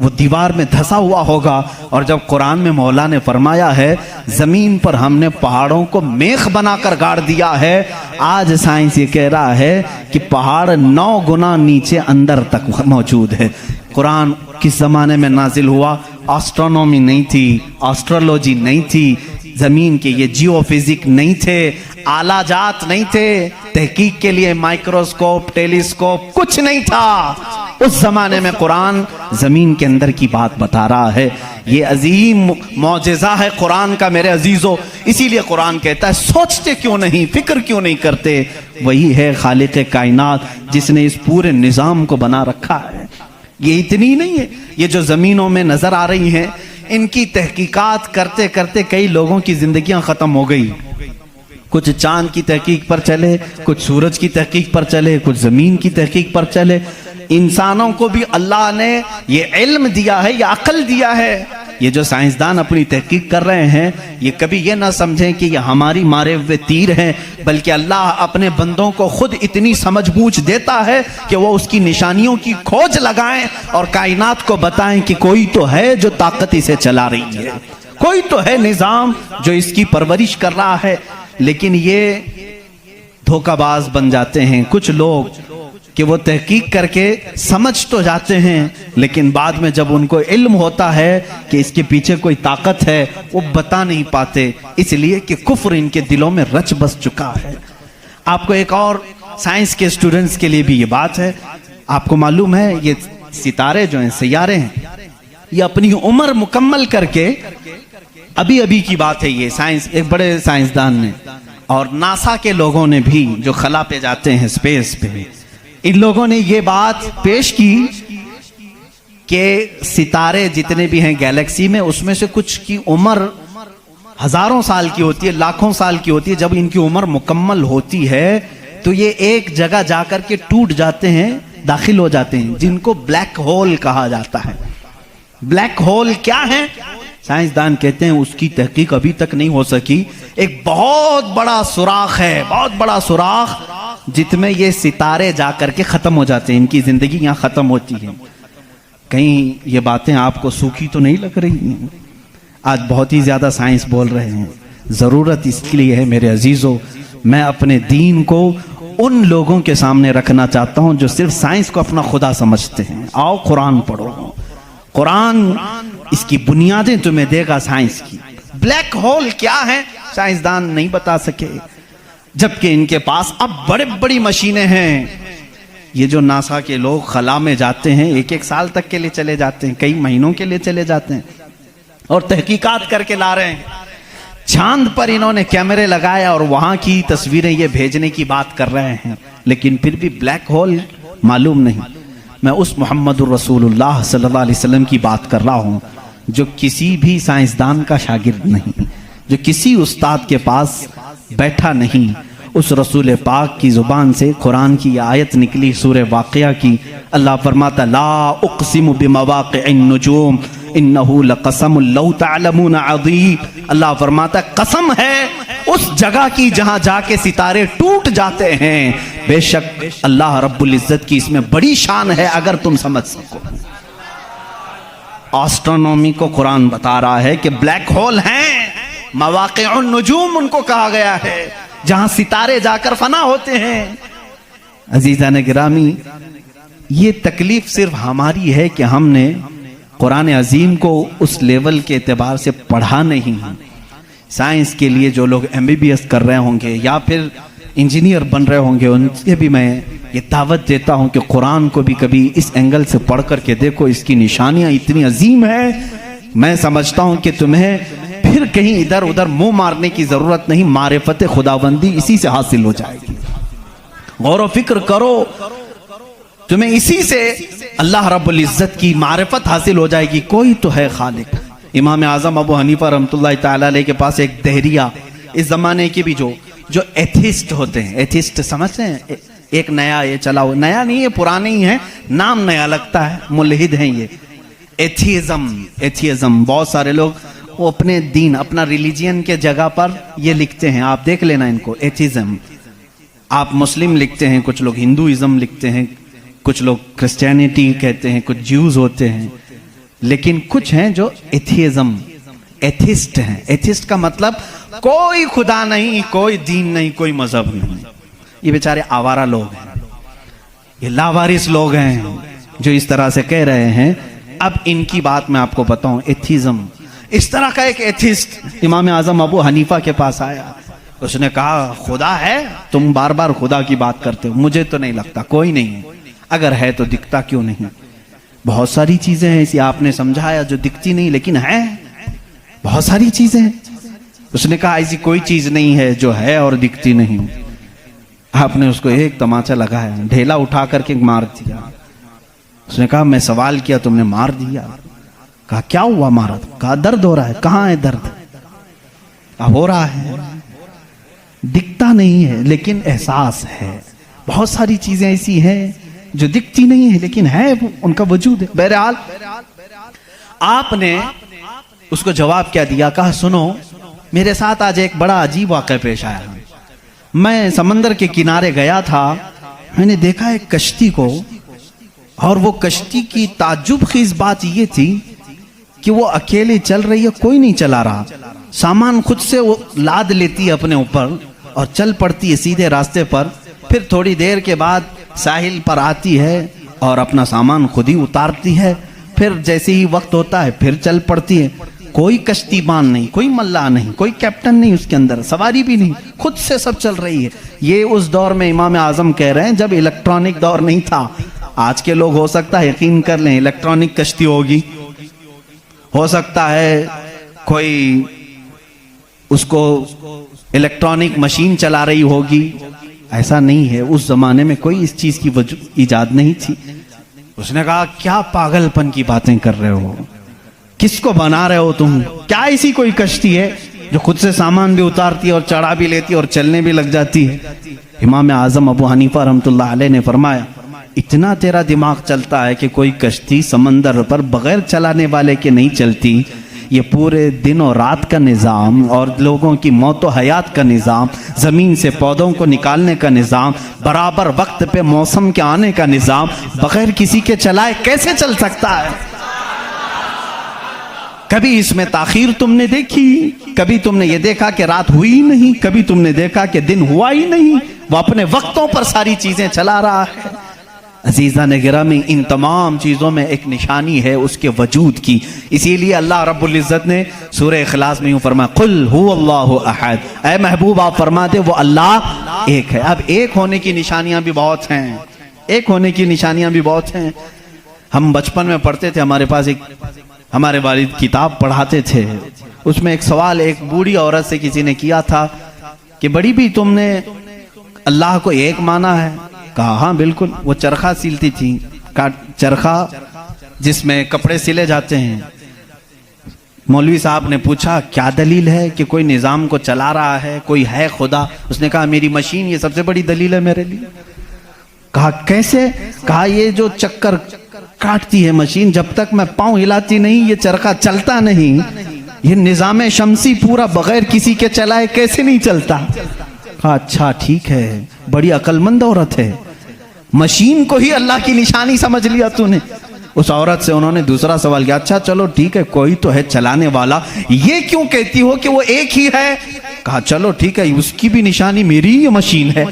[SPEAKER 1] वो दीवार में धंसा हुआ होगा। और जब कुरान में मौला ने फरमाया है जमीन पर हमने पहाड़ों को मेख बनाकर गाड़ दिया है, आज साइंस ये कह रहा है कि पहाड़ 9 गुना नीचे अंदर तक मौजूद है। कुरान किस जमाने में नाजिल हुआ? एस्ट्रोनॉमी नहीं थी, एस्ट्रोलॉजी नहीं थी, जमीन के ये जियोफिजिक नहीं थे, आलाजात नहीं थे, तहकीक के लिए माइक्रोस्कोप, टेलीस्कोप कुछ नहीं था। उस जमाने में कुरान जमीन के अंदर की बात बता रहा है। ये अजीम मौजिज़ा है कुरान का मेरे अजीजों। इसीलिए कुरान कहता है सोचते क्यों नहीं, फिक्र क्यों नहीं करते। वही है खालिक कायनात जिसने इस पूरे निज़ाम को बना रखा है। ये इतनी नहीं है, ये जो जमीनों में नजर आ रही हैं, इनकी तहकीकात करते करते कई लोगों की जिंदगियां खत्म हो गई। कुछ चांद की तहकीक पर चले, कुछ सूरज की तहकीक पर चले, कुछ जमीन की तहकीक पर चले। इंसानों को भी अल्लाह ने ये इल्म दिया है, ये अक्ल दिया है। ये जो साइंसदान अपनी तहकीक कर रहे हैं, ये कभी ये ना समझें कि ये हमारी मारे हुए तीर हैं, बल्कि अल्लाह अपने बंदों को खुद इतनी समझबूझ देता है कि वो उसकी निशानियों की खोज लगाएं और कायनात को बताएं कि कोई तो है जो ताकत इसे चला रही है, कोई तो है निजाम जो इसकी परवरिश कर रहा है। लेकिन ये धोखाबाज बन जाते हैं कुछ लोग कि वो तहकीक करके समझ तो जाते हैं, लेकिन बाद में जब उनको इल्म होता है कि इसके पीछे कोई ताकत है, वो बता नहीं पाते, इसलिए कि कुफ्र इनके दिलों में रच बस चुका है। आपको एक और साइंस के स्टूडेंट्स के लिए भी ये बात है। आपको मालूम है ये सितारे जो हैं, सैयारे हैं, ये अपनी उम्र मुकम्मल करके, अभी अभी की बात है ये, साइंस एक बड़े साइंसदान ने और नासा के लोगों ने भी, जो खला पे जाते हैं स्पेस पे, इन लोगों ने ये बात पेश की कि सितारे जितने भी हैं गैलेक्सी में, उसमें से कुछ की उम्र हजारों साल की होती है, लाखों साल की होती है। जब इनकी उम्र मुकम्मल होती है तो ये एक जगह जाकर के टूट जाते हैं, दाखिल हो जाते हैं, जिनको ब्लैक होल कहा जाता है। ब्लैक होल क्या है? साइंसदान कहते हैं उसकी तहकीक अभी तक नहीं हो सकी। एक बहुत बड़ा सुराख है, बहुत बड़ा सुराख, जिसमें ये सितारे जाकर के खत्म हो जाते हैं, इनकी जिंदगी यहाँ खत्म होती है। कहीं ये बातें आपको सूखी तो नहीं लग रही हैं? आज बहुत ही ज्यादा साइंस बोल रहे हैं। जरूरत इसके लिए है मेरे अजीजों, मैं अपने दीन को उन लोगों के सामने रखना चाहता हूं जो सिर्फ साइंस को अपना खुदा समझते हैं। आओ कुरान पढ़ो, कुरान इसकी बुनियादें तुम्हें देगा साइंस की। ब्लैक होल क्या है साइंसदान नहीं बता सके, जबकि इनके पास अब बड़े बड़ी मशीनें हैं। ये जो नासा के लोग खला में जाते हैं, एक एक साल तक के लिए चले जाते हैं, कई महीनों के लिए चले जाते हैं और तहकीकात करके ला रहे हैं। चांद पर इन्होंने कैमरे लगाए और वहां की तस्वीरें ये भेजने की बात कर रहे हैं, लेकिन फिर भी ब्लैक होल मालूम नहीं। मैं उस मुहम्मदुर रसूलुल्लाह सल्लल्लाहु अलैहि वसल्लम की बात कर रहा हूं, जो किसी भी साइंसदान का शागिर्द नहीं, जो किसी उस्ताद के पास बैठा नहीं। उस रसूल पाक की जुबान से कुरान की आयत निकली सूरह वाक़िया की। अल्लाह फरमाता ला उक़सिमु बिमवाक़िअन नुजूम इन्नहु लक़समुन लौ तअलमून अज़ीम। अल्लाह फरमाता कसम है उस जगह की जहां जाके सितारे टूट जाते हैं, बेशक अल्लाह रब्बुल इज्जत की इसमें बड़ी शान है अगर तुम समझ सको। एस्ट्रोनॉमी को कुरान बता रहा है कि ब्लैक होल हैं, मवाक़िउन नुजूम उनको कहा गया है, जहां सितारे जाकर फना होते हैं। अजीज़ान गिरामी, ये तकलीफ सिर्फ हमारी है कि हमने कुरान अजीम को उस लेवल के एतबार से पढ़ा नहीं है। साइंस के लिए जो लोग MBBS कर रहे होंगे या फिर इंजीनियर बन रहे होंगे, उनसे भी मैं ये दावत देता हूं कि कुरान को भी कभी इस एंगल से पढ़ करके देखो, इसकी निशानियां इतनी अजीम है। मैं समझता हूं कि तुम्हें फिर कहीं इधर उधर मुंह मारने की जरूरत नहीं, मारिफत खुदाबंदी इसी से हासिल हो जाएगी। गौर व फिक्र करो, तुम्हें इसी से अल्लाह रब्बुल इज्जत की मारिफत हासिल हो जाएगी। कोई तो है खालिक। इमाम आजम अबू हनीफा रहमतुल्लाह ताला अलैह के पास एक दहरिया, इस जमाने के भी जो एथिस्ट होते हैं, एथिस्ट समझते हैं, एक नया ये चला हुआ, नया नहीं है पुराने ही है, नाम नया लगता है, मुल्हिद हैं ये। एथियज्म बहुत सारे लोग वो अपने दीन, अपना रिलीजियन के जगह पर ये लिखते हैं, आप देख लेना इनको, एथिज्म। आप मुस्लिम लिखते हैं, कुछ लोग हिंदुइज्म लिखते हैं, कुछ लोग क्रिश्चियनिटी कहते हैं, कुछ ज्यूज होते हैं, लेकिन कुछ हैं जो एथियज्म, एथिस्ट हैं। एथिस्ट का मतलब कोई खुदा नहीं, कोई दीन नहीं, कोई मजहब नहीं। ये बेचारे आवारा लोग हैं, ये लावारिस लोग हैं जो इस तरह से कह रहे हैं। अब इनकी बात मैं आपको बताऊं, एथिज्म, इस तरह का एक एथिस्ट इमाम आजम अबू हनीफा के पास आया। उसने कहा खुदा है? तुम बार बार खुदा की बात करते हो, मुझे तो नहीं लगता, कोई नहीं है। अगर है तो दिखता क्यों नहीं? बहुत सारी चीजें हैं इसी आपने समझाया जो दिखती नहीं लेकिन है, बहुत सारी चीजें हैं। उसने कहा ऐसी कोई चीज नहीं है जो है और दिखती नहीं। आपने उसको एक तमाचा लगाया, ढेला उठा करके मार दिया। उसने कहा मैं सवाल किया तुमने मार दिया। कहा क्या हुआ मारा? कहा दर्द हो रहा है। कहाँ है दर्द? अब हो रहा है, दिखता नहीं है लेकिन एहसास है। बहुत सारी चीजें ऐसी हैं जो दिखती नहीं है लेकिन है, उनका वजूद है। बहरहाल आपने उसको जवाब क्या दिया? कहा सुनो, मेरे साथ आज एक बड़ा अजीब वाक़या पेश आया। मैं समंदर के किनारे गया था, मैंने देखा एक कश्ती को, और वो कश्ती की ताज्जुब खीज बात ये थी कि वो अकेले चल रही है, कोई नहीं चला रहा। सामान खुद से वो लाद लेती है अपने ऊपर और चल पड़ती है सीधे रास्ते पर। फिर थोड़ी देर के बाद साहिल पर आती है और अपना सामान खुद ही उतारती है। फिर जैसे ही वक्त होता है फिर चल पड़ती है। कोई कश्तीबान नहीं, कोई मल्लाह नहीं, कोई कैप्टन नहीं उसके अंदर, सवारी भी नहीं, खुद से सब चल रही है। ये उस दौर में इमाम आजम कह रहे हैं जब इलेक्ट्रॉनिक दौर नहीं था। आज के लोग हो सकता है यकीन कर लें इलेक्ट्रॉनिक कश्ती होगी, हो सकता है कोई उसको इलेक्ट्रॉनिक मशीन चला रही होगी। ऐसा नहीं है, उस जमाने में कोई इस चीज की इजाद नहीं थी। उसने कहा क्या पागलपन की बातें कर रहे हो, किसको बना रहे हो तुम? क्या ऐसी कोई कश्ती है जो खुद से सामान भी उतारती है और चढ़ा भी लेती है और चलने भी लग जाती है? इमाम आजम अबू हनीफा रहमतुल्लाह अलैह ने फरमाया इतना तेरा दिमाग चलता है कि कोई कश्ती समंदर पर बगैर चलाने वाले के नहीं चलती। ये पूरे दिन और रात का निज़ाम और लोगों की मौत और हयात का निज़ाम, ज़मीन से पौधों को निकालने का निज़ाम, बराबर वक्त पे मौसम के आने का निज़ाम बगैर किसी के चलाए कैसे चल सकता है? कभी इसमें ताखीर तुमने देखी? कभी तुमने ये देखा कि रात हुई ही नहीं? कभी तुमने देखा कि दिन हुआ ही नहीं? वो अपने वक्तों पर सारी चीजें चला रहा है। अजीज़ा ने गिरामी, इन तमाम चीज़ों में एक निशानी है उसके वजूद की। इसीलिए अल्लाह रब्बुल इज़्ज़त ने सूरह इखलास में यूँ फरमाया कुल हुवल्लाहु अहद, ऐ महबूब आप फरमा दे वो अल्लाह एक है। अब एक होने की निशानियां भी बहुत हैं, एक होने की निशानियां भी बहुत हैं। हम बचपन में पढ़ते थे, हमारे पास एक हमारे वालिद किताब पढ़ाते थे, उसमें एक सवाल एक बूढ़ी औरत से किसी ने किया था कि बड़ी भी तुमने अल्लाह को एक माना है? कहा हाँ बिल्कुल। वो चरखा सिलती थी, चरखा जिसमें कपड़े सिले जाते हैं। मौलवी साहब ने पूछा क्या दलील है कि कोई निज़ाम को चला रहा है, कोई है खुदा? उसने कहा मेरी मशीन ये सबसे बड़ी दलील है मेरे लिए। कहा कैसे? कहा ये जो चक्कर काटती है मशीन, जब तक मैं पाँव हिलाती नहीं ये चरखा चलता नहीं। ये निज़ाम शमसी पूरा बगैर किसी के चलाए कैसे नहीं चलता? कहा अच्छा ठीक है, बड़ी अक्लमंद औरत है, मशीन को ही अल्लाह की निशानी समझ लिया तूने। उस औरत से उन्होंने दूसरा सवाल किया, अच्छा चलो ठीक है कोई तो है चलाने वाला, ये क्यों कहती हो कि वो एक ही है? कहा चलो ठीक है उसकी भी निशानी मेरी ही मशीन है,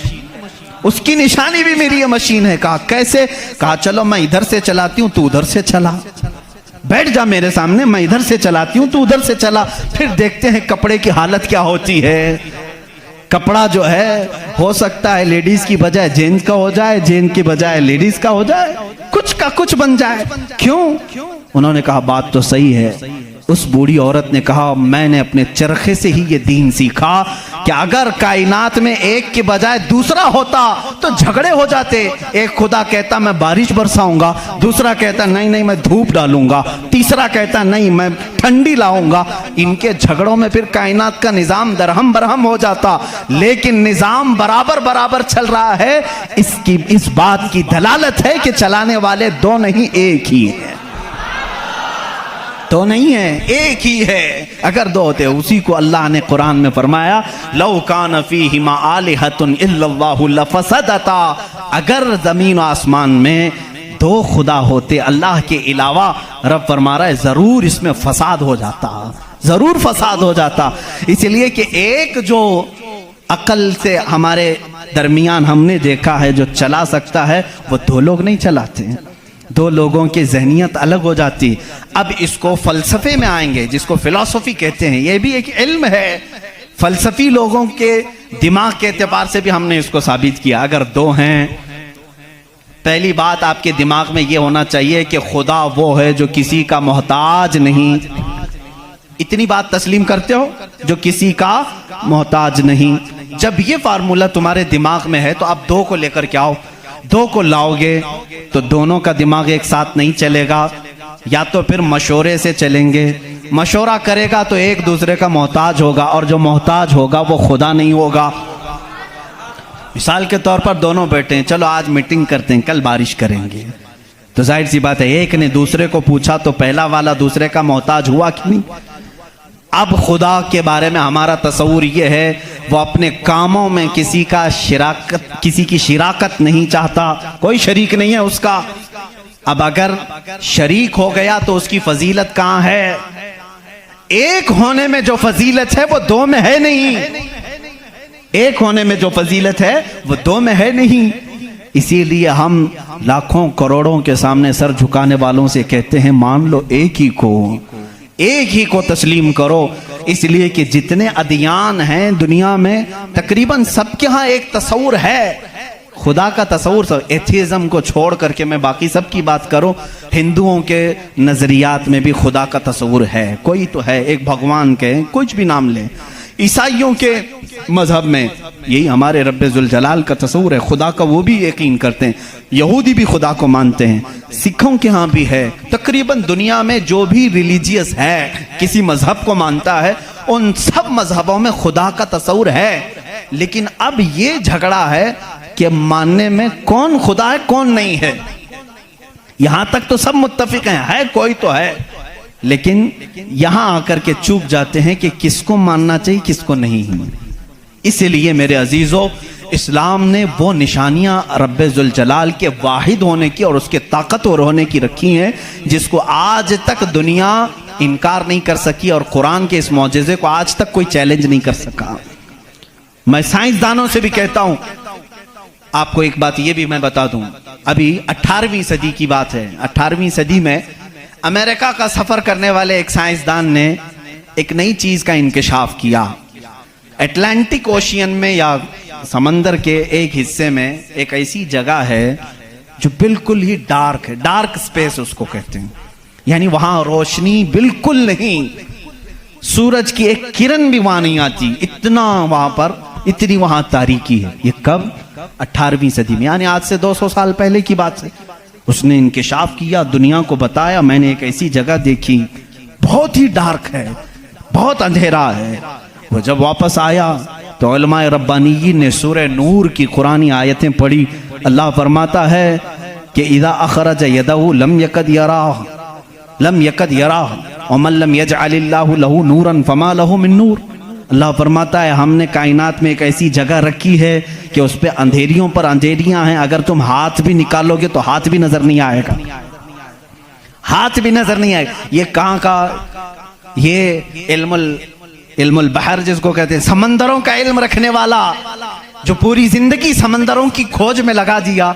[SPEAKER 1] उसकी निशानी भी मेरी ये मशीन है। कहा कैसे? कहा चलो मैं इधर से चलाती हूँ तू उधर से चला, बैठ जा मेरे सामने, मैं इधर से चलाती हूँ तू उधर से चला, फिर देखते हैं कपड़े की हालत क्या होती है। कपड़ा जो है हो सकता है लेडीज की बजाय जेंट्स का हो जाए, जेंट्स की बजाय लेडीज का हो जाए, कुछ का कुछ बन जाए। क्यों? उन्होंने कहा बात तो सही है। उस बूढ़ी औरत ने कहा मैंने अपने चरखे से ही ये दीन सीखा कि अगर कायनात में एक के बजाय दूसरा होता तो झगड़े हो जाते। एक खुदा कहता मैं बारिश बरसाऊंगा, दूसरा कहता नहीं नहीं मैं धूप डालूंगा, तीसरा कहता नहीं मैं ठंडी लाऊंगा। इनके झगड़ों में फिर कायनात का निजाम दरहम बरहम हो जाता। लेकिन निजाम बराबर बराबर चल रहा है, इसकी इस बात की दलालत है कि चलाने वाले दो नहीं एक ही है, तो नहीं है एक ही है। अगर दो होते, उसी को अल्लाह ने कुरान में फरमाया लौ कान फीहिमा आलिहतुन इल्लल्लाहु लफसदता, अगर जमीन और आसमान में दो खुदा होते अल्लाह के अलावा, रब फरमा रहा है जरूर इसमें फसाद हो जाता, जरूर फसाद हो जाता। इसलिए कि एक जो अकल से हमारे दरमियान हमने देखा है जो चला सकता है वो दो लोग नहीं चलाते हैं, दो लोगों की जहनियत अलग हो जाती। अब इसको फलसफे में आएंगे जिसको फिलॉसफी कहते हैं, ये भी एक इल्म है। फलसफी लोगों के दिमाग के एतबार से भी हमने इसको साबित किया। अगर दो हैं पहली बात आपके दिमाग में ये होना चाहिए कि खुदा वो है जो किसी का मोहताज नहीं। इतनी बात तस्लीम करते हो? जो किसी का मोहताज नहीं। जब ये फार्मूला तुम्हारे दिमाग में है तो आप दो को लेकर के आओ। दो को लाओगे तो दोनों का दिमाग एक साथ नहीं चलेगा, या तो फिर मशवरे से चलेंगे। मशवरा करेगा तो एक दूसरे का मोहताज होगा, और जो मोहताज होगा वो खुदा नहीं होगा। मिसाल के तौर पर दोनों बैठे हैं, चलो आज मीटिंग करते हैं, कल बारिश करेंगे। तो जाहिर सी बात है एक ने दूसरे को पूछा तो पहला वाला दूसरे का मोहताज हुआ कि नहीं? अब खुदा के बारे में हमारा तस्वूर ये है, वो अपने कामों में किसी की शिराकत नहीं चाहता, कोई शरीक नहीं है उसका। अब अगर शरीक हो गया तो उसकी फजीलत कहां है? एक होने में जो फजीलत है वो दो में है नहीं। एक होने में जो फजीलत है वो दो में है नहीं। इसीलिए हम लाखों करोड़ों के सामने सर झुकाने वालों से कहते हैं मान लो एक ही को तस्लीम करो। इसलिए कि जितने अदियान हैं दुनिया में तकरीबन सबके यहाँ एक तस्वूर है खुदा का तस्वूर। एथिज्म को छोड़ करके मैं बाकी सब की बात करूं, हिंदुओं के नजरियात में भी खुदा का तस्वूर है, कोई तो है, एक भगवान के कुछ भी नाम लें। ईसाइयों के मजहब में यही हमारे रब्बे जुल जलाल का तस्वूर है, खुदा का वो भी यकीन करते हैं। यहूदी भी खुदा को मानते हैं, सिखों के यहाँ भी है। तकरीबन दुनिया में जो भी रिलीजियस है, किसी मजहब को मानता है, उन सब मजहबों में खुदा का तस्वूर है। लेकिन अब ये झगड़ा है कि मानने में कौन खुदा है कौन नहीं है। यहां तक तो सब मुत्तफिक हैं, है कोई तो है, लेकिन यहां आकर के चूक जाते हैं कि किसको मानना चाहिए किसको नहीं। इसलिए मेरे अजीजों, इस्लाम ने वो निशानियां रब्बे जुल जलाल के वाहिद होने की और उसके ताकतवर होने की रखी हैं जिसको आज तक दुनिया इनकार नहीं कर सकी, और कुरान के इस मौजज़े को आज तक कोई चैलेंज नहीं कर सका। मैं साइंसदानों से भी कहता हूं, आपको एक बात ये भी मैं बता दूं, अभी 18वीं सदी की बात है। 18वीं सदी में अमेरिका का सफर करने वाले एक साइंसदान ने एक नई चीज का इंकशाफ किया। अटलांटिक ओशियन में या समंदर के एक हिस्से में एक ऐसी जगह है जो बिल्कुल ही डार्क है, डार्क स्पेस उसको कहते हैं, यानी वहां रोशनी बिल्कुल नहीं, सूरज की एक किरण भी वहां नहीं आती, इतना वहां पर, इतनी वहां तारीकी है। ये कब? 18वीं सदी में, यानी आज से 200 साल पहले की बात है। उसने इंकशाफ किया, दुनिया को बताया, मैंने एक ऐसी जगह देखी, बहुत ही डार्क है, बहुत अंधेरा है। वो जब वापस आया तो उलमाए रब्बानीयीन ने सूरह नूर की कुरानी आयतें पढ़ी। अल्लाह फरमाता है कि इज़ा अखरज यदहु लम यकद यराह व मन लम यजअलिल्लाहु लहू नूरन फमा लहू मिन नूर। अल्लाह फरमाता है हमने कायनात में एक ऐसी जगह रखी है कि उस पर अंधेरियों पर अंधेरियां हैं, अगर तुम हाथ भी निकालोगे तो हाथ भी नजर नहीं आएगा, हाथ भी नजर नहीं आएगा। ये कहाँ का? ये इल्मुल बहर जिसको कहते हैं, समंदरों का इल्म रखने वाला, जो पूरी जिंदगी समंदरों की खोज में लगा दिया,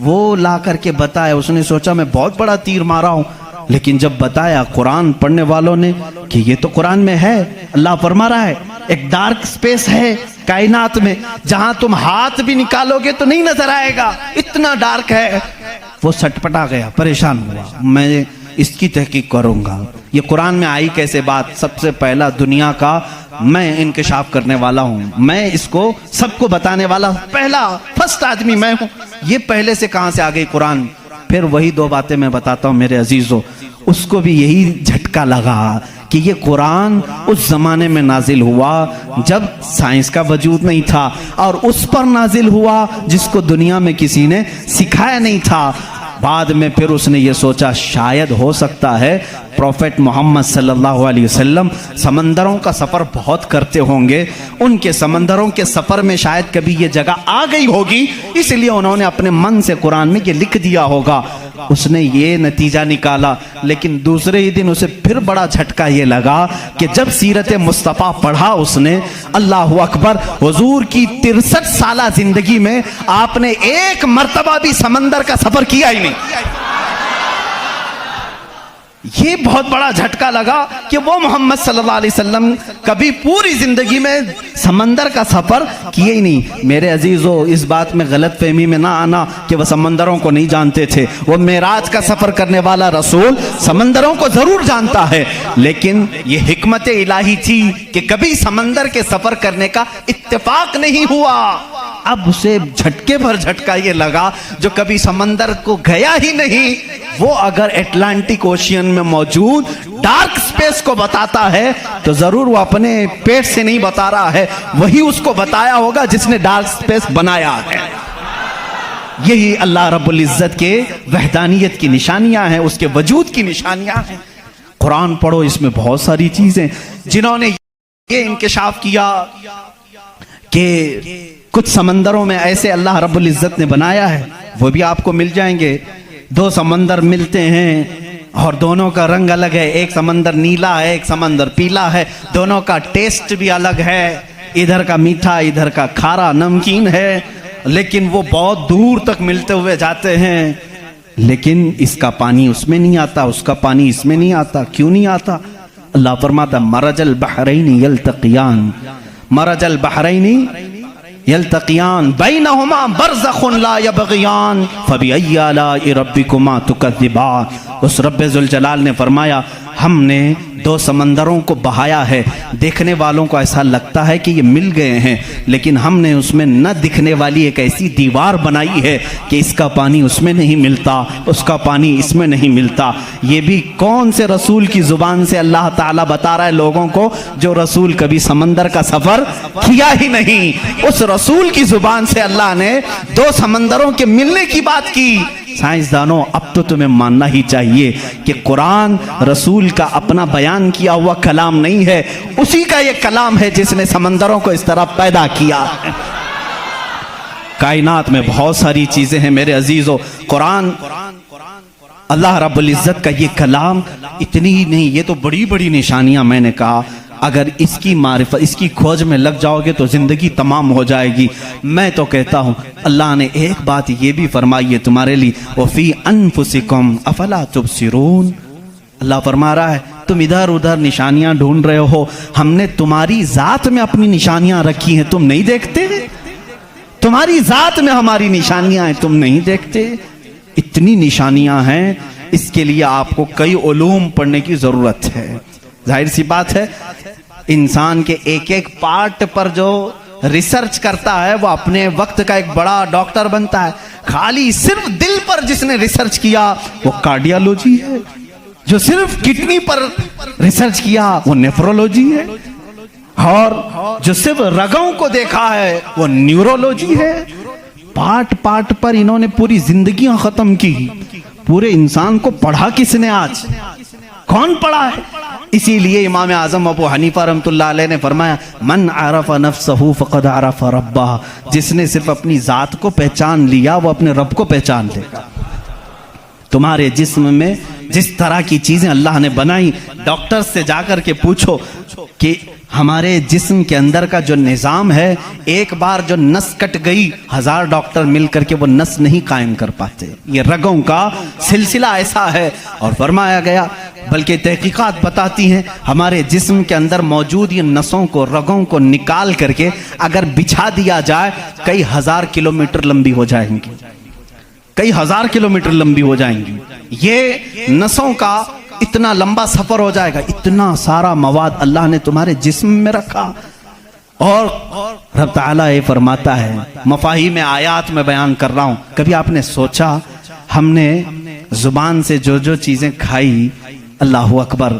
[SPEAKER 1] वो ला करके बताया। उसने सोचा मैं बहुत बड़ा तीर मारा हूं, लेकिन जब बताया कुरान पढ़ने वालों ने कि ये तो कुरान में है, अल्लाह फरमा रहा है एक डार्क स्पेस है कायनात में जहां तुम हाथ भी निकालोगे तो नहीं नजर आएगा, इतना डार्क है। वो सटपटा गया, परेशान हुआ, मैं इसकी तहकीक करूंगा, ये कुरान में आई कैसे बात। सबसे पहला दुनिया का मैं इंकशाफ करने वाला हूं, मैं इसको सबको बताने वाला पहला फर्स्ट आदमी मैं हूं, ये पहले से कहां से आ गई कुरान। फिर वही दो बातें मैं बताता हूं मेरे अजीजों, उसको भी यही झटका लगा कि ये कुरान उस जमाने में नाजिल हुआ जब साइंस का वजूद नहीं था, और उस पर नाजिल हुआ जिसको दुनिया में किसी ने सिखाया नहीं था। बाद में फिर उसने ये सोचा शायद हो सकता है प्रॉफेट मोहम्मद सल्लल्लाहु अलैहि वसल्लम समंदरों का सफ़र बहुत करते होंगे, उनके समंदरों के सफ़र में शायद कभी ये जगह आ गई होगी, इसलिए उन्होंने अपने मन से कुरान में ये लिख दिया होगा। उसने ये नतीजा निकाला, लेकिन दूसरे ही दिन उसे फिर बड़ा झटका ये लगा कि जब सीरत मुस्तफ़ा पढ़ा उसने, अल्लाह अकबर, हुजूर की 63 साला जिंदगी में आपने एक मर्तबा भी समंदर का सफ़र किया ही नहीं। ये बहुत बड़ा झटका लगा कि वो मोहम्मद सल्लल्लाहु अलैहि वसल्लम कभी पूरी जिंदगी में समंदर का सफर किए ही नहीं। मेरे अजीजों, इस बात में गलत फहमी में ना आना कि वह समंदरों को नहीं जानते थे। वो मेराज का सफर करने वाला रसूल समंदरों को जरूर जानता है, लेकिन ये हिकमत इलाही थी कि कभी समंदर के सफर करने का इत्तेफाक नहीं हुआ। अब उसे झटके पर झटका ये लगा जो कभी समंदर को गया ही नहीं, वो अगर अटलांटिक ओशियन में मौजूद डार्क स्पेस को बताता है तो जरूर वो अपने पेट से नहीं बता रहा है, वही उसको बताया होगा जिसने डार्क स्पेस बनाया है। यही अल्लाह रब्बुल इज्जत के वहदानियत की निशानियां हैं, उसके वजूद की निशानियां हैं। कुरान पढ़ो, इसमें बहुत सारी चीजें जिन्होंने ये इंकिशाफ किया कि कुछ समंदरों में ऐसे अल्लाह रब्बुल इज्जत ने बनाया है, वो भी आपको मिल जाएंगे। दो समंदर मिलते हैं और दोनों का रंग अलग है, एक समंदर नीला है, एक समंदर पीला है, दोनों का टेस्ट भी अलग है, इधर का मीठा इधर का खारा नमकीन है, लेकिन वो बहुत दूर तक मिलते हुए जाते हैं। लेकिन इसका पानी उसमें नहीं आता, उसका पानी इसमें नहीं आता। क्यों नहीं आता? अल्लाह फरमाता मरजल बहरैनी यल्तक़ियान, मरजल बहरैनी यल्तक़ियान बैनहुमा बरज़ख़ुन ला यबग़ियान फ़बिअय्यि आलाइ रब्बिकुमा तुकज़्ज़िबान। उस रब्बे ज़ुल जलाल ने फरमाया, हमने दो समंदरों को बहाया है। देखने वालों को ऐसा लगता है कि ये मिल गए हैं, लेकिन हमने उसमें न दिखने वाली एक ऐसी दीवार बनाई है कि इसका पानी उसमें नहीं मिलता, उसका पानी इसमें नहीं मिलता। ये भी कौन से रसूल की जुबान से अल्लाह ताला बता रहा है लोगों को, जो रसूल कभी समंदर का सफर किया ही नहीं। उस रसूल की जुबान से अल्लाह ने दो समंदरों के मिलने की बात की। साइंसदानों, अब तो तुम्हें मानना ही चाहिए कि कुरान रसूल का अपना बयान किया हुआ कलाम नहीं है, उसी का ये कलाम है जिसने समंदरों को इस तरह पैदा किया। कायनात में बहुत सारी चीजें हैं मेरे अजीजों। कुरान अल्लाह रब्बुल इज्जत का ये कलाम इतनी ही नहीं, ये तो बड़ी बड़ी निशानियां मैंने कहा। अगर इसकी मारिफत, इसकी खोज में लग जाओगे तो जिंदगी तमाम हो जाएगी। मैं तो कहता हूँ अल्लाह ने एक बात ये भी फरमाई है तुम्हारे लिए, वफ़ी अनफुसिकुम अफला तुबसिरून। अल्लाह फरमा रहा है तुम इधर उधर निशानियां ढूंढ रहे हो, हमने तुम्हारी जात में अपनी निशानियां रखी हैं, तुम नहीं देखते? तुम्हारी जात में हमारी निशानियां हैं, तुम नहीं देखते? इतनी निशानियां हैं, इसके लिए आपको कई उलूम पढ़ने की जरूरत है। जाहिर सी बात है, इंसान के एक एक पार्ट पर जो रिसर्च करता है वो अपने वक्त का एक बड़ा डॉक्टर बनता है। खाली सिर्फ दिल पर जिसने रिसर्च किया वो कार्डियोलॉजी है, जो सिर्फ किडनी पर रिसर्च किया वो नेफ्रोलॉजी है, और जो सिर्फ रगों को देखा है वो न्यूरोलॉजी है। पार्ट पार्ट पर इन्होंने पूरी जिंदगियां खत्म की। पूरे इंसान को पढ़ा किसने? आज कौन पढ़ा है? इसीलिए इमाम आजम अबू हनीफा रहमतुल्लाह अलैह ने फरमाया, मन आरफ नफ्सहू फ़क़द आरफ रब्बह। जिसने सिर्फ अपनी जात को पहचान लिया वो अपने रब को पहचान लेगा। तुम्हारे जिस्म में जिस तरह की चीजें अल्लाह ने बनाई, डॉक्टर से जाकर के पूछो कि हमारे जिस्म के अंदर का जो निज़ाम है, एक बार जो नस कट गई 1000 डॉक्टर मिलकर के वो नस नहीं कायम कर पाते। ये रगों का सिलसिला ऐसा है। और फरमाया गया, बल्कि तहकीकात बताती हैं, हमारे जिस्म के अंदर मौजूद ये नसों को, रगों को निकाल करके अगर बिछा दिया जाए कई 1000 किलोमीटर लंबी हो जाएंगी, कई 1000 किलोमीटर लंबी हो जाएंगी। ये नसों का इतना लंबा सफर हो जाएगा। इतना सारा मवाद अल्लाह ने तुम्हारे जिस्म में रखा। और रब ताला ये फरमाता है, मफाही में आयात में बयान कर रहा हूं, कभी आपने सोचा हमने जुबान से जो जो चीजें खाई, अल्लाहु अकबर।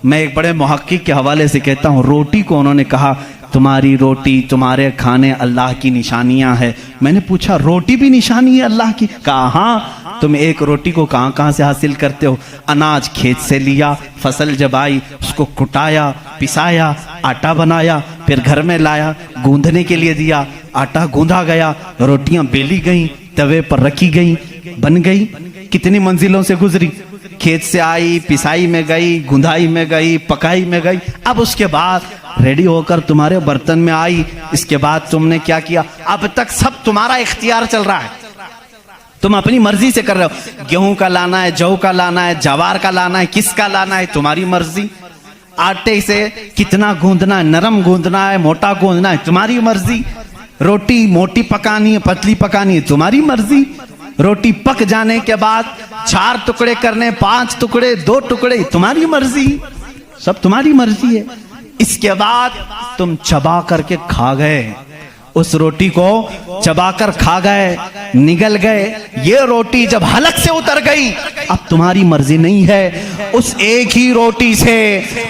[SPEAKER 1] मैं एक बड़े मुहक्किक के हवाले से कहता हूँ, रोटी को उन्होंने कहा तुम्हारी रोटी, तुम्हारे खाने अल्लाह की निशानियां है। मैंने पूछा रोटी भी निशानी है अल्लाह की? कहा हाँ। तुम एक रोटी को कहाँ कहाँ से हासिल करते हो? अनाज खेत से लिया, फसल जब आई उसको कुटाया, पिसाया, आटा बनाया, फिर घर में लाया, गूंदने के लिए दिया, आटा गूंदा गया, रोटियां बेली गई, तवे पर रखी गई, बन गई। कितनी मंजिलों से गुजरी, खेत से आई, पिसाई में गई, गुंदाई में गई, पकाई में गई, अब उसके बाद रेडी होकर तुम्हारे बर्तन में आई। इसके बाद तुमने क्या किया? अब तक सब तुम्हारा इख्तियार चल रहा है, तुम अपनी मर्जी से कर रहे हो। गेहूं का लाना है, जौ का लाना है, जवार का लाना है, किसका लाना है, तुम्हारी मर्जी। आटे से कितना गूंदना है, नरम गूंदना है, मोटा गूंदना है, तुम्हारी मर्जी। रोटी मोटी पकानी है, पतली पकानी है, तुम्हारी मर्जी। रोटी पक जाने के बाद 4 टुकड़े करने, 5 टुकड़े, 2 टुकड़े, तुम्हारी मर्जी। सब तुम्हारी मर्जी है। इसके बाद तुम चबा करके खा गए, उस रोटी को चबाकर खा गए, निगल गए। ये रोटी जब हलक से उतर गई, अब तुम्हारी मर्जी नहीं है। उस एक ही रोटी से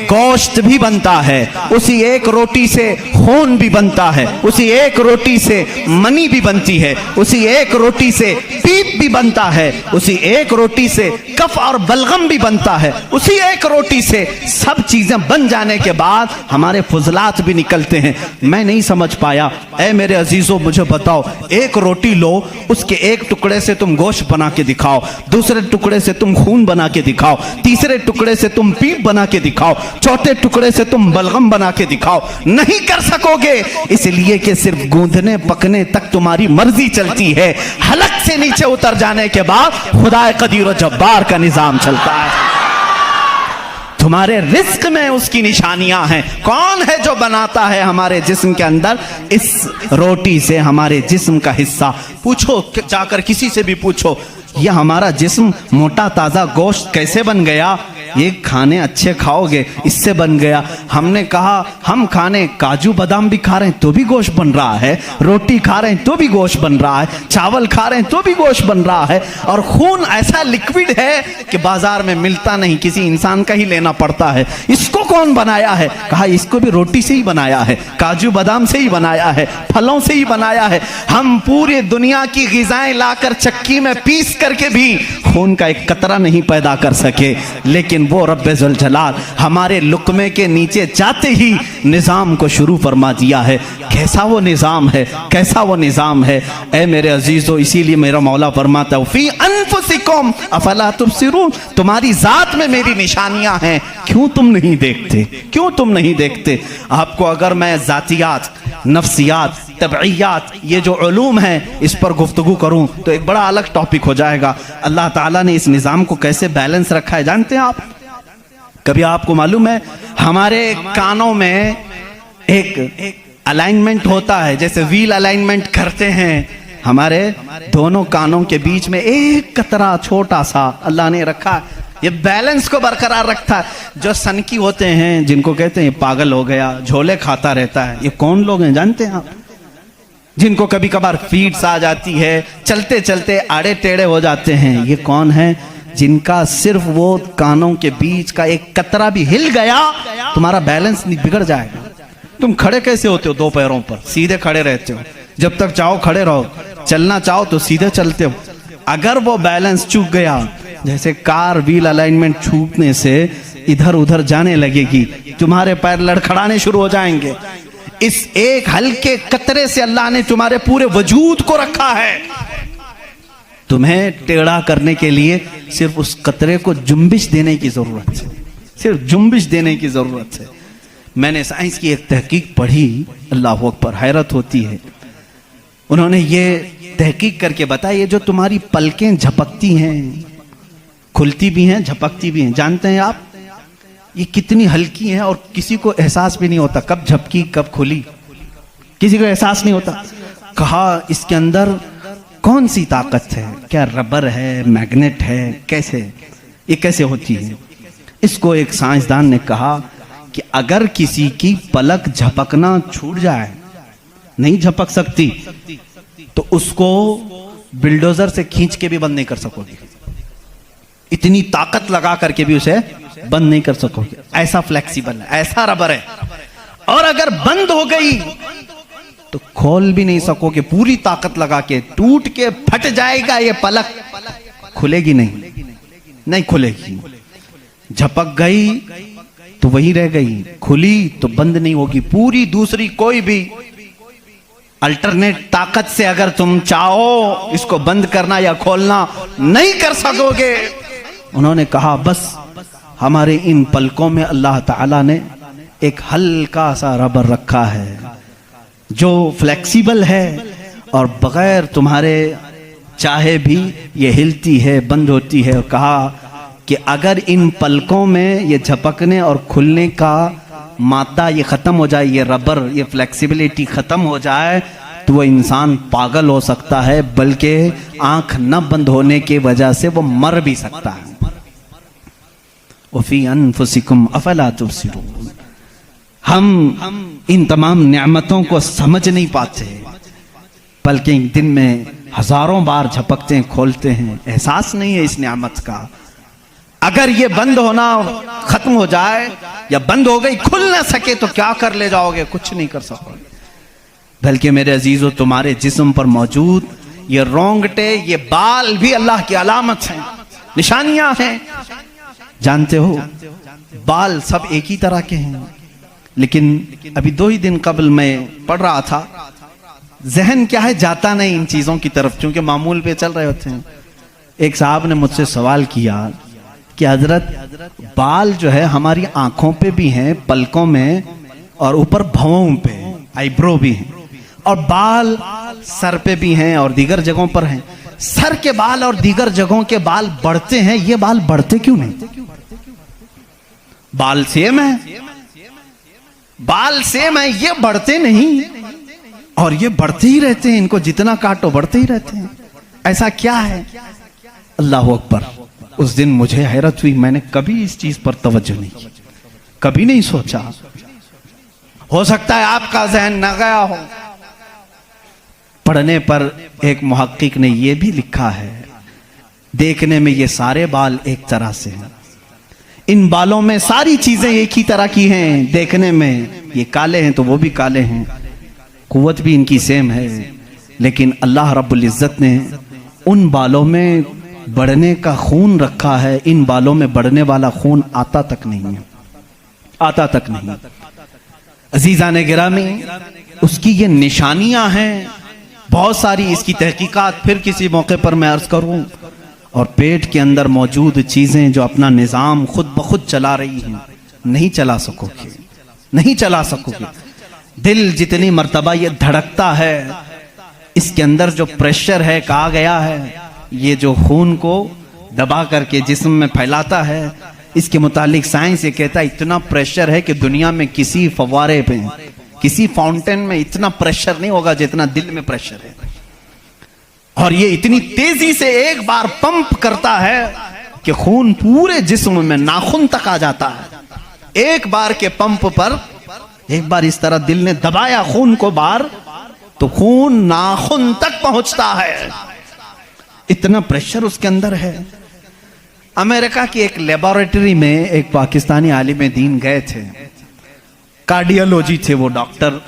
[SPEAKER 1] गोश्त भी बनता है, उसी एक रोटी से खून भी बनता है, उसी एक रोटी से मनी भी बनती है, उसी एक रोटी से पीप भी बनता है, उसी एक रोटी से कफ और बलगम भी बनता है। उसी एक रोटी से सब चीजें बन जाने के बाद हमारे फुजलात भी निकलते हैं। मैं नहीं समझ पाया। मेरे अजीजों, मुझे बताओ, एक रोटी लो, उसके एक टुकड़े से तुम गोश्त बना के दिखाओ, दूसरे टुकड़े से तुम खून बना के दिखाओ, तीसरे टुकड़े से तुम पीप बना के दिखाओ, चौथे टुकड़े से तुम बलगम बना के दिखाओ। नहीं कर सकोगे, इसलिए कि सिर्फ गूंदने पकने तक तुम्हारी मर्जी चलती है। हलक से नीचे उतर जाने के बाद खुदाए कदीर और जब्बार का निजाम चलता है। तुम्हारे रिस्क में उसकी निशानियां हैं। कौन है जो बनाता है हमारे जिस्म के अंदर इस रोटी से हमारे जिस्म का हिस्सा? पूछो, जाकर किसी से भी पूछो, यह हमारा जिस्म मोटा ताजा गोश्त कैसे बन गया? ये खाने अच्छे खाओगे, इससे बन गया। हमने कहा हम खाने काजू बादाम भी खा रहे हैं तो भी गोश्त बन रहा है, रोटी खा रहे हैं तो भी गोश्त बन रहा है, चावल खा रहे हैं तो भी गोश्त बन रहा है। और खून ऐसा लिक्विड है कि बाजार में मिलता नहीं, किसी इंसान का ही लेना पड़ता है। इसको कौन बनाया है? कहा इसको भी रोटी से ही बनाया है, काजू बादाम से ही बनाया है, फलों से ही बनाया है। हम पूरी दुनिया की ग़िज़ाएं लाकर चक्की में पीस करके भी खून का एक कतरा नहीं पैदा कर सके, लेकिन वो रब्बे ज़ुल जलाल हमारे लुक़मे के नीचे जाते ही निज़ाम को शुरू फरमा दिया है। कैसा वो निज़ाम है, कैसा वो निज़ाम है। ऐ मेरे अजीज़ों, इसीलिए मेरा मौला फरमाता है फी अनफुसिकुम अफला तुबसिरून, तुम्हारी ज़ात में मेरी निशानियां हैं, क्यों तुम नहीं देखते, क्यों तुम नहीं देखते? आपको अगर मैं ज़ातियात, नफ्सियात, तबईयात, ये जो उलूम हैं, इस पर गुफ्तगू करूं तो एक बड़ा अलग टॉपिक हो जाएगा। अल्लाह ताला ने इस निज़ाम को कैसे बैलेंस रखा है जानते हैं आप? कभी आपको मालूम है, हमारे कानों में एक अलाइनमेंट होता है, जैसे व्हील अलाइनमेंट करते हैं, हमारे दोनों कानों के बीच में एक कतरा छोटा सा अल्लाह ने रखा है। ये बैलेंस को बरकरार रखता है। जो सनकी होते हैं, जिनको कहते हैं पागल हो गया, झोले खाता रहता है, ये कौन लोग हैं जानते हैं आप? जिनको कभी कभार फीड्स आ जाती है, चलते चलते आड़े टेढ़े हो जाते हैं, ये कौन है? जिनका सिर्फ वो कानों के बीच का एक कतरा भी हिल गया, तुम्हारा बैलेंस बिगड़ जाएगा। तुम खड़े कैसे होते हो? 2 पैरों पर सीधे खड़े रहते हो, जब तक चाहो खड़े रहो, चलना चाहो तो सीधे चलते हो। अगर वो बैलेंस चूक गया, जैसे कार व्हील अलाइनमेंट छूटने से इधर उधर जाने लगेगी, तुम्हारे पैर लड़खड़ाने शुरू हो जाएंगे। इस एक हल्के कतरे से अल्लाह ने तुम्हारे पूरे वजूद को रखा है। तुम्हें टेढ़ा करने के लिए सिर्फ उस कतरे को जुम्बिश देने की जरूरत है, सिर्फ जुम्बिश देने की जरूरत है। मैंने साइंस की एक तहकीक पढ़ी, अल्लाह अकबर, हैरत होती है। उन्होंने ये तहकीक करके बताया, ये जो तुम्हारी पलकें झपकती हैं, खुलती भी हैं, झपकती भी हैं, जानते हैं आप ये कितनी हल्की हैं और किसी को एहसास भी नहीं होता कब झपकी कब खुली, किसी को एहसास नहीं होता। कहा इसके अंदर कौन सी ताकत है? क्या रबर है, मैग्नेट है, कैसे ये कैसे होती है? इसको एक साइंसदान ने कहा कि अगर किसी की पलक झपकना छूट जाए, नहीं झपक सकती, तो उसको बिल्डोजर से खींच के भी बंद नहीं कर सकोगे, इतनी ताकत लगा करके भी उसे बंद नहीं कर सकोगे। ऐसा फ्लेक्सिबल है, ऐसा रबर है। और अगर बंद हो गई तो खोल भी नहीं सकोगे, पूरी ताकत लगा के टूट के फट जाएगा ये पलक, खुलेगी नहीं, नहीं खुलेगी। झपक गई तो वही रह गई, खुली तो बंद नहीं होगी। पूरी दूसरी कोई भी अल्टरनेट ताकत से अगर तुम चाहो इसको बंद करना या खोलना, नहीं कर सकोगे। उन्होंने कहा बस हमारे इन पलकों में अल्लाह ताला ने एक हल्का सा रबर रखा है जो फ्लेक्सिबल है और बगैर तुम्हारे चाहे भी ये हिलती है, बंद होती है। और कहा कि अगर इन पलकों में ये झपकने और खुलने का मादा ये ख़त्म हो जाए, ये रबर, ये फ्लेक्सिबिलिटी ख़त्म हो जाए, तो वो इंसान पागल हो सकता है, बल्कि आंख न बंद होने की वजह से वो मर भी सकता है। वफ़ी अनफुसिकुम अफला तुबसिरून। हम इन तमाम नेमतों को समझ नहीं पाते, बल्कि दिन में हजारों बार झपकते हैं, खोलते हैं, एहसास नहीं है इस नेमत का। अगर ये बंद होना खत्म हो जाए या बंद हो गई, खुल ना सके, तो क्या कर ले जाओगे? कुछ नहीं कर सकोगे। बल्कि मेरे अजीजों, तुम्हारे जिस्म पर मौजूद ये रोंगटे, ये बाल भी अल्लाह की अलामत हैं, निशानियां हैं। जानते हो, बाल सब एक ही तरह के हैं, लेकिन अभी 2 ही दिन कबल मैं पढ़ रहा था, जहन क्या है जाता नहीं इन चीजों की तरफ, क्योंकि मामूल पे चल रहे होते हैं। एक साहब ने मुझसे सवाल किया कि हजरत, बाल जो है हमारी आंखों पे भी हैं, पलकों में, और ऊपर भौं पे आईब्रो भी हैं, और बाल सर पे भी हैं और दीगर जगहों पर हैं। सर के बाल और दीगर जगहों के बाल बढ़ते हैं, ये बाल बढ़ते क्यों नहीं? बाल सेम है, बाल सेम है, ये बढ़ते नहीं, और ये बढ़ते ही रहते हैं, इनको जितना काटो बढ़ते ही रहते हैं। ऐसा क्या है? अल्लाह अकबर। उस दिन मुझे हैरत हुई, मैंने कभी इस चीज पर तवज्जो नहीं की, कभी नहीं सोचा। हो सकता है आपका जहन न गया हो। पढ़ने पर एक मुहक्किक ने यह भी लिखा है, देखने में ये सारे बाल एक तरह से हैं, इन बालों में सारी चीजें एक ही तरह की हैं, देखने में ये काले हैं तो वो भी काले हैं, कुव्वत भी इनकी सेम है, लेकिन अल्लाह रब्बुल इज्जत ने उन बालों में बढ़ने का खून रखा है, इन बालों में बढ़ने वाला खून आता तक नहीं है, आता तक नहीं। अजीजान गिरामी, उसकी ये निशानियां हैं बहुत सारी, इसकी तहकीकात फिर किसी मौके पर मैं अर्ज करूं। और पेट के अंदर मौजूद चीजें जो अपना निजाम खुद ब खुद चला रही हैं, नहीं चला सकोगे, नहीं चला सकोगे। दिल जितनी मर्तबा ये धड़कता है, इसके अंदर जो प्रेशर है, कहा गया है ये जो खून को दबा करके जिस्म में फैलाता है, इसके मुतालिक साइंस ये कहता है इतना प्रेशर है कि दुनिया में किसी फव्वारे पे, किसी फाउंटेन में इतना प्रेशर नहीं होगा जितना दिल में प्रेशर है। और ये इतनी तेजी से एक बार पंप करता है कि खून पूरे जिस्म में नाखून तक आ जाता है। एक बार के पंप पर, एक बार इस तरह दिल ने दबाया खून को बार, तो खून नाखून तक पहुंचता है, इतना प्रेशर उसके अंदर है। अमेरिका की एक लेबोरेटरी में एक पाकिस्तानी आलिम दीन गए थे, कार्डियोलॉजी थे वो डॉक्टर,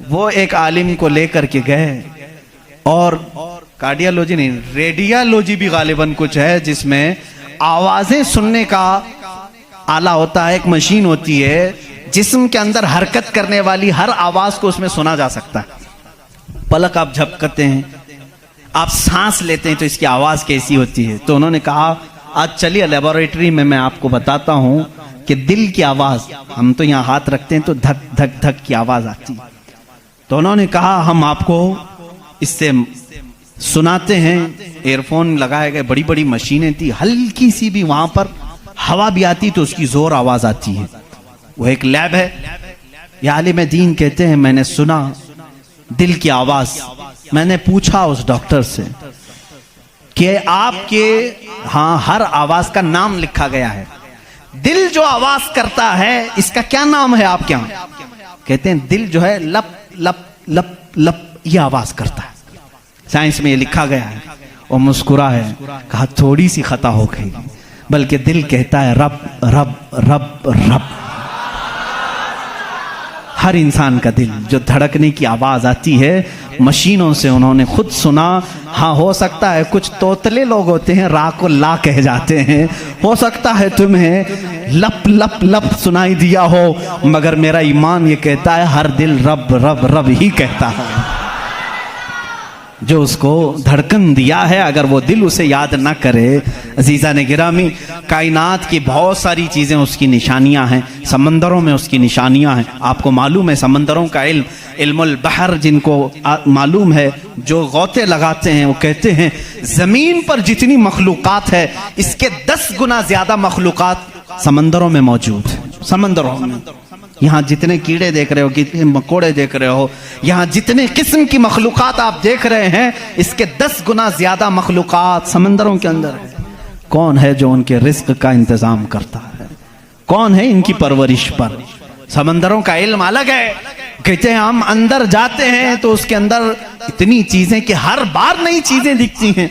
[SPEAKER 1] वो एक आलिम को लेकर के गए, और कार्डियोलॉजी नहीं, रेडियोलॉजी भी गालिबन कुछ है, जिसमें आवाजें सुनने का आला होता है, एक मशीन होती है जिस्म के अंदर हरकत करने वाली हर आवाज को उसमें सुना जा सकता है। पलक आप झपकते हैं, आप सांस लेते हैं, तो इसकी आवाज कैसी होती है। तो उन्होंने कहा आज चलिए लेबोरेटरी में मैं आपको बताता हूं कि दिल की आवाज, हम तो यहाँ हाथ रखते हैं तो धक धक धक की आवाज आती। तो उन्होंने कहा हम आपको इससे सुनाते हैं। एयरफोन लगाए गए, बड़ी बड़ी मशीनें थी, हल्की सी भी वहां पर हवा भी आती तो उसकी जोर आवाज आती है। वो एक लैब है। ये आलिम दीन कहते हैं मैंने सुना दिल की आवाज। मैंने पूछा उस डॉक्टर से कि आपके हाँ हर आवाज का नाम लिखा गया है, दिल जो आवाज करता है इसका क्या नाम है आपके यहाँ? कहते हैं दिल जो है लप लप लप लप ये आवाज करता है, साइंस में ये लिखा गया है। और मुस्कुरा है, कहा थोड़ी सी खता हो गई, बल्कि दिल कहता है रब रब रब रब। हर इंसान का दिल जो धड़कने की आवाज आती है मशीनों से उन्होंने खुद सुना। हाँ हो सकता है कुछ तोतले लोग होते हैं रा को ला कह जाते हैं, हो सकता है तुम्हें लप लप लप सुनाई दिया हो, मगर मेरा ईमान ये कहता है हर दिल रब रब रब ही कहता है। जो उसको धड़कन दिया है, अगर वो दिल उसे याद ना करे। अजीज़ा ने गिरामी, कायनात की बहुत सारी चीज़ें उसकी निशानियां हैं, समंदरों में उसकी निशानियां हैं। आपको मालूम है समंदरों का इल्मुल बहर जिनको मालूम है, जो गौते लगाते हैं, वो कहते हैं ज़मीन पर जितनी मखलूक़ात है इसके 10 गुना ज़्यादा मखलूक़ात समंदरों में मौजूद है। समंदरों में यहाँ जितने कीड़े देख रहे हो, कितने मकोड़े देख रहे हो, यहाँ जितने किस्म की मखलूक़ात आप देख रहे हैं, इसके 10 गुना ज़्यादा मखलूक़ात समंदरों के अंदर है। कौन है जो उनके रिस्क का इंतज़ाम करता है? कौन है इनकी परवरिश पर? समंदरों का इल्म अलग है। कहते हैं हम अंदर जाते हैं तो उसके अंदर इतनी चीज़ें कि हर बार नई चीज़ें दिखती हैं।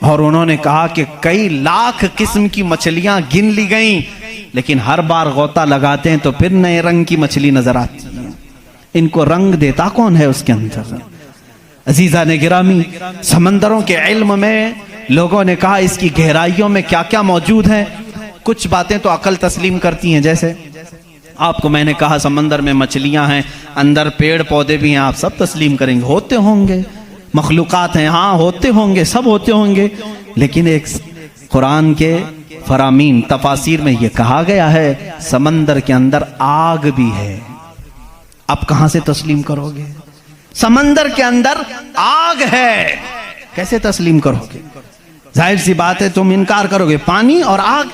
[SPEAKER 1] और उन्होंने कहा कि कई लाख किस्म की मछलियां गिन ली गईं, लेकिन हर बार गोता लगाते हैं तो फिर नए रंग की मछली नजर आती है। इनको रंग देता कौन है उसके अंदर? अजीज़ा ने गिरामी, समंदरों के इल्म में लोगों ने कहा इसकी गहराइयों में क्या क्या मौजूद है। कुछ बातें तो अकल तस्लीम करती हैं, जैसे आपको मैंने कहा समंदर में मछलियां हैं, अंदर पेड़ पौधे भी हैं, आप सब तस्लीम करेंगे, होते होंगे, मखलूक़ात हैं, हाँ होते होंगे, सब होते होंगे। लेकिन एक कुरान के फरामीन तफासिर में यह कहा गया है समंदर के अंदर आग भी है। आप कहां से तस्लीम करोगे? समंदर के अंदर आग है, कैसे तस्लीम करोगे? जाहिर सी बात है तुम इनकार करोगे। पानी और आग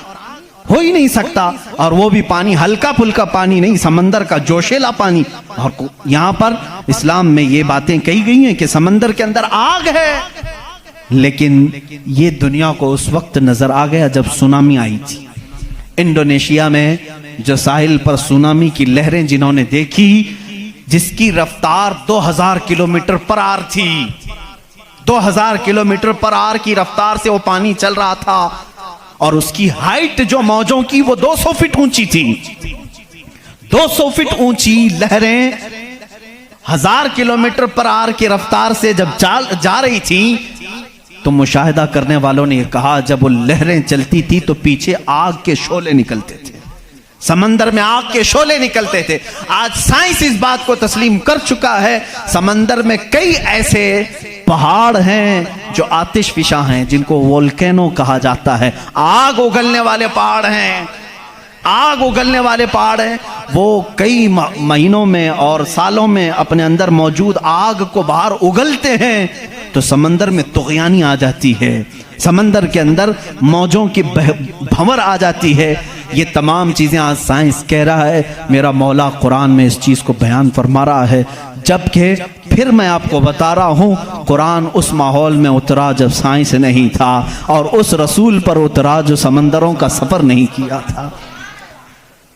[SPEAKER 1] हो ही नहीं सकता, और वो भी पानी हल्का फुल्का पानी नहीं, समंदर का जोशीला पानी। और यहां पर इस्लाम में ये बातें कही गई हैं कि समंदर के अंदर आग है। लेकिन ये दुनिया को उस वक्त नजर आ गया जब सुनामी आई थी। इंडोनेशिया में जो साहिल पर सुनामी की लहरें जिन्होंने देखी, जिसकी रफ्तार 2000 किलोमीटर पर आर थी, 2000 किलोमीटर पर आर की रफ्तार से वो पानी चल रहा था, और उसकी हाइट जो मौजों की वो 200 फीट ऊंची थी। 200 फीट ऊंची लहरें 1000 किलोमीटर पर आर की रफ्तार से जब जा रही थी, तो मुशाहिदा करने वालों ने कहा जब वो लहरें चलती थी तो पीछे आग के शोले निकलते थे, समंदर में आग के शोले निकलते थे। आज साइंस इस बात को तस्लीम कर चुका है, समंदर में कई ऐसे पहाड़ हैं जो आतिशफिशा हैं, जिनको वोल्केनो कहा जाता है। आग उगलने वाले पहाड़ हैं, आग उगलने वाले पहाड़ हैं। वो कई महीनों में और सालों में अपने अंदर मौजूद आग को बाहर उगलते हैं, तो समंदर में तुग़यानी आ जाती है, समंदर के अंदर मौजों की भंवर आ जाती है। ये तमाम चीज़ें आज साइंस कह रहा है, मेरा मौला कुरान में इस चीज़ को बयान फरमा रहा है। जबकि फिर मैं आपको बता रहा हूँ, कुरान उस माहौल में उतरा जब साइंस नहीं था, और उस रसूल पर उतरा जो समंदरों का सफ़र नहीं किया था।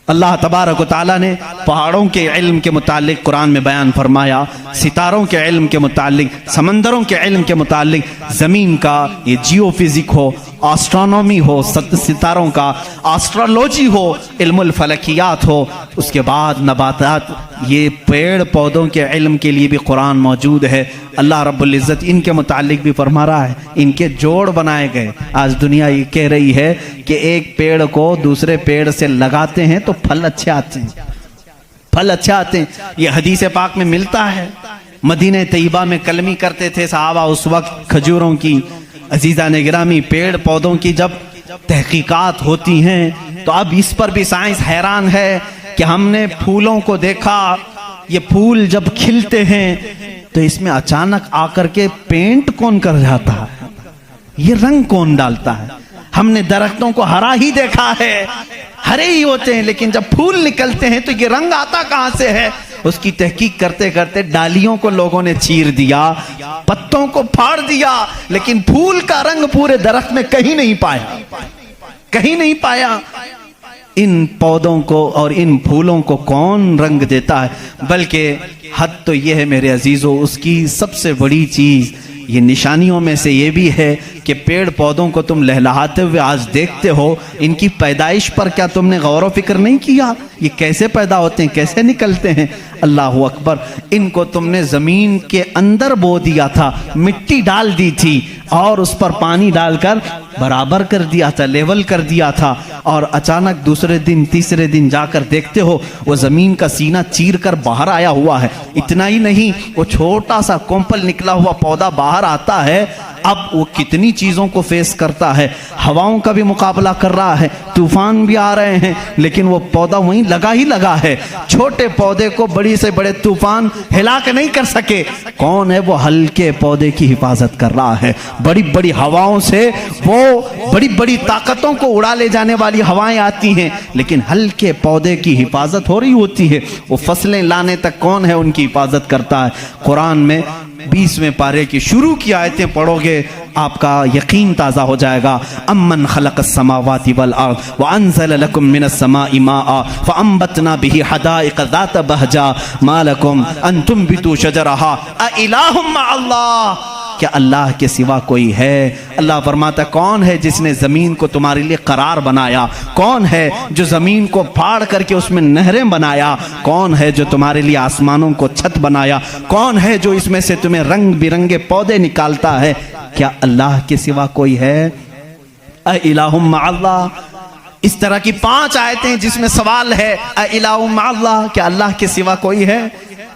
[SPEAKER 1] अल्लाह तबारक व तआला ने पहाड़ों के इल्म के मुतालिक कुरान में बयान फरमाया, सितारों के इल्म के मुतालिक, समंदरों के इल्म के मुतालिक, ज़मीन का ये जियोफिज़िक हो, एस्ट्रोनॉमी हो, सितारों का एस्ट्रोलॉजी हो, इल्मुल फलकियात हो, उसके बाद नबातात, ये पेड़ पौधों के इल्म के लिए भी कुरान मौजूद है। अल्लाह रब्बुल इज़्ज़त इनके मुतालिक भी फरमा रहा है, इनके जोड़ बनाए गए। आज दुनिया ये कह रही है कि एक पेड़ को दूसरे पेड़ से लगाते हैं तो फल अच्छे आते हैं, फल अच्छे आते हैं। ये हदीस पाक में मिलता है। मदीने तैयबा में कलमी करते थे सहाबा उस वक्त खजूरों की। अजीज़ा ने गिरामी, पेड़ पौधों की जब तहकीकात होती हैं तो अब इस पर भी साइंस हैरान है कि हमने फूलों को देखा, ये फूल जब खिलते हैं तो इसमें अचानक आकर के पेंट कौन कर जाता है, ये रंग कौन डालता है। हमने दरख्तों को हरा ही देखा है, हरे ही होते हैं, लेकिन जब फूल निकलते हैं तो ये रंग आता कहां से है। उसकी तहकीक करते करते डालियों को लोगों ने चीर दिया, पत्तों को फाड़ दिया, लेकिन फूल का रंग पूरे दरख्त में कहीं नहीं पाया, कहीं नहीं पाया। इन पौधों को और इन फूलों को कौन रंग देता है। बल्कि हद तो यह है मेरे अजीजों, उसकी सबसे बड़ी चीज ये निशानियों में से ये भी है कि पेड़ पौधों को तुम लहलहाते हुए आज देखते हो, इनकी पैदाइश पर क्या तुमने गौर व फिक्र नहीं किया? ये कैसे पैदा होते हैं, कैसे निकलते हैं? अल्लाह अकबर। इनको तुमने ज़मीन के अंदर बो दिया था, मिट्टी डाल दी थी और उस पर पानी डालकर बराबर कर दिया था, लेवल कर दिया था, और अचानक दूसरे दिन तीसरे दिन जाकर देखते हो वो ज़मीन का सीना चीर कर बाहर आया हुआ है। इतना ही नहीं, वो छोटा सा कोंपल निकला हुआ पौधा बाहर आता है। अब वो कितनी चीज़ों को फेस करता है, हवाओं का भी मुकाबला कर रहा है, तूफान भी आ रहे हैं, लेकिन वो पौधा वहीं लगा ही लगा है। छोटे पौधे को बड़ी से बड़े तूफान हिला के नहीं कर सके। कौन है वो हल्के पौधे की हिफाजत कर रहा है। बड़ी बड़ी हवाओं से, वो बड़ी बड़ी ताकतों को उड़ा ले जाने वाली हवाएं आती हैं, लेकिन हल्के पौधे की हिफाजत हो रही होती है। वो फसलें लाने तक कौन है उनकी हिफाजत करता है। कुरान में 20वें पारे की शुरू की आयतें पढ़ोगे, आपका यकीन ताज़ा हो जाएगा। अम्मन खलक़स समावाति वल अर्द व अंज़ल लकुम मिनस समाइ माअ फ़अंबतना बिही हदाइक़ ज़ात बहजा मा लकुम अन तुंबितू शजरहा अ इलाहुम मअल्लाह। क्या अल्लाह के सिवा कोई है? अल्लाह फरमाता, कौन है जिसने ज़मीन को तुम्हारे लिए करार बनाया? कौन है जो ज़मीन को फाड़ करके उसमें नहरें बनाया? कौन है जो तुम्हारे लिए आसमानों को छत बनाया? कौन है जो इसमें से तुम्हें रंग बिरंगे पौधे निकालता है? क्या अल्लाह के सिवा कोई है? अ इलाहुम मअल्लाह। इस तरह की 5 आयतें जिसमें सवाल है, अ इलाहुम मअल्लाह, क्या अल्लाह के सिवा कोई है?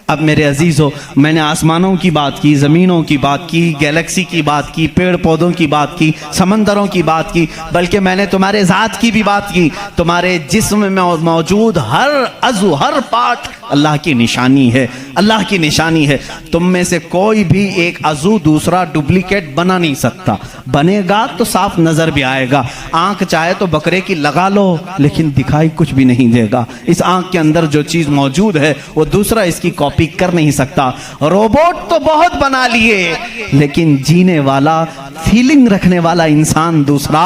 [SPEAKER 1] अब मेरे अजीज़ों, मैंने आसमानों की बात की, ज़मीनों की बात की, गैलेक्सी की बात की, पेड़ पौधों की बात की, समंदरों की बात की, बल्कि मैंने तुम्हारे ज़ात की भी बात की। तुम्हारे जिस्म में मौजूद हर अज़ू, हर पार्ट अल्लाह की निशानी है, अल्लाह की निशानी है। तुम में से कोई भी एक अज़ू दूसरा डुप्लीकेट बना नहीं सकता। बनेगा तो साफ नज़र भी आएगा। आँख चाहे तो बकरे की लगा लो, लेकिन दिखाई कुछ भी नहीं देगा। इस आँख के अंदर जो चीज़ मौजूद है वो दूसरा इसकी कॉपी कर नहीं सकता। रोबोट तो बहुत बना लिए, लेकिन जीने वाला, फीलिंग रखने वाला इंसान दूसरा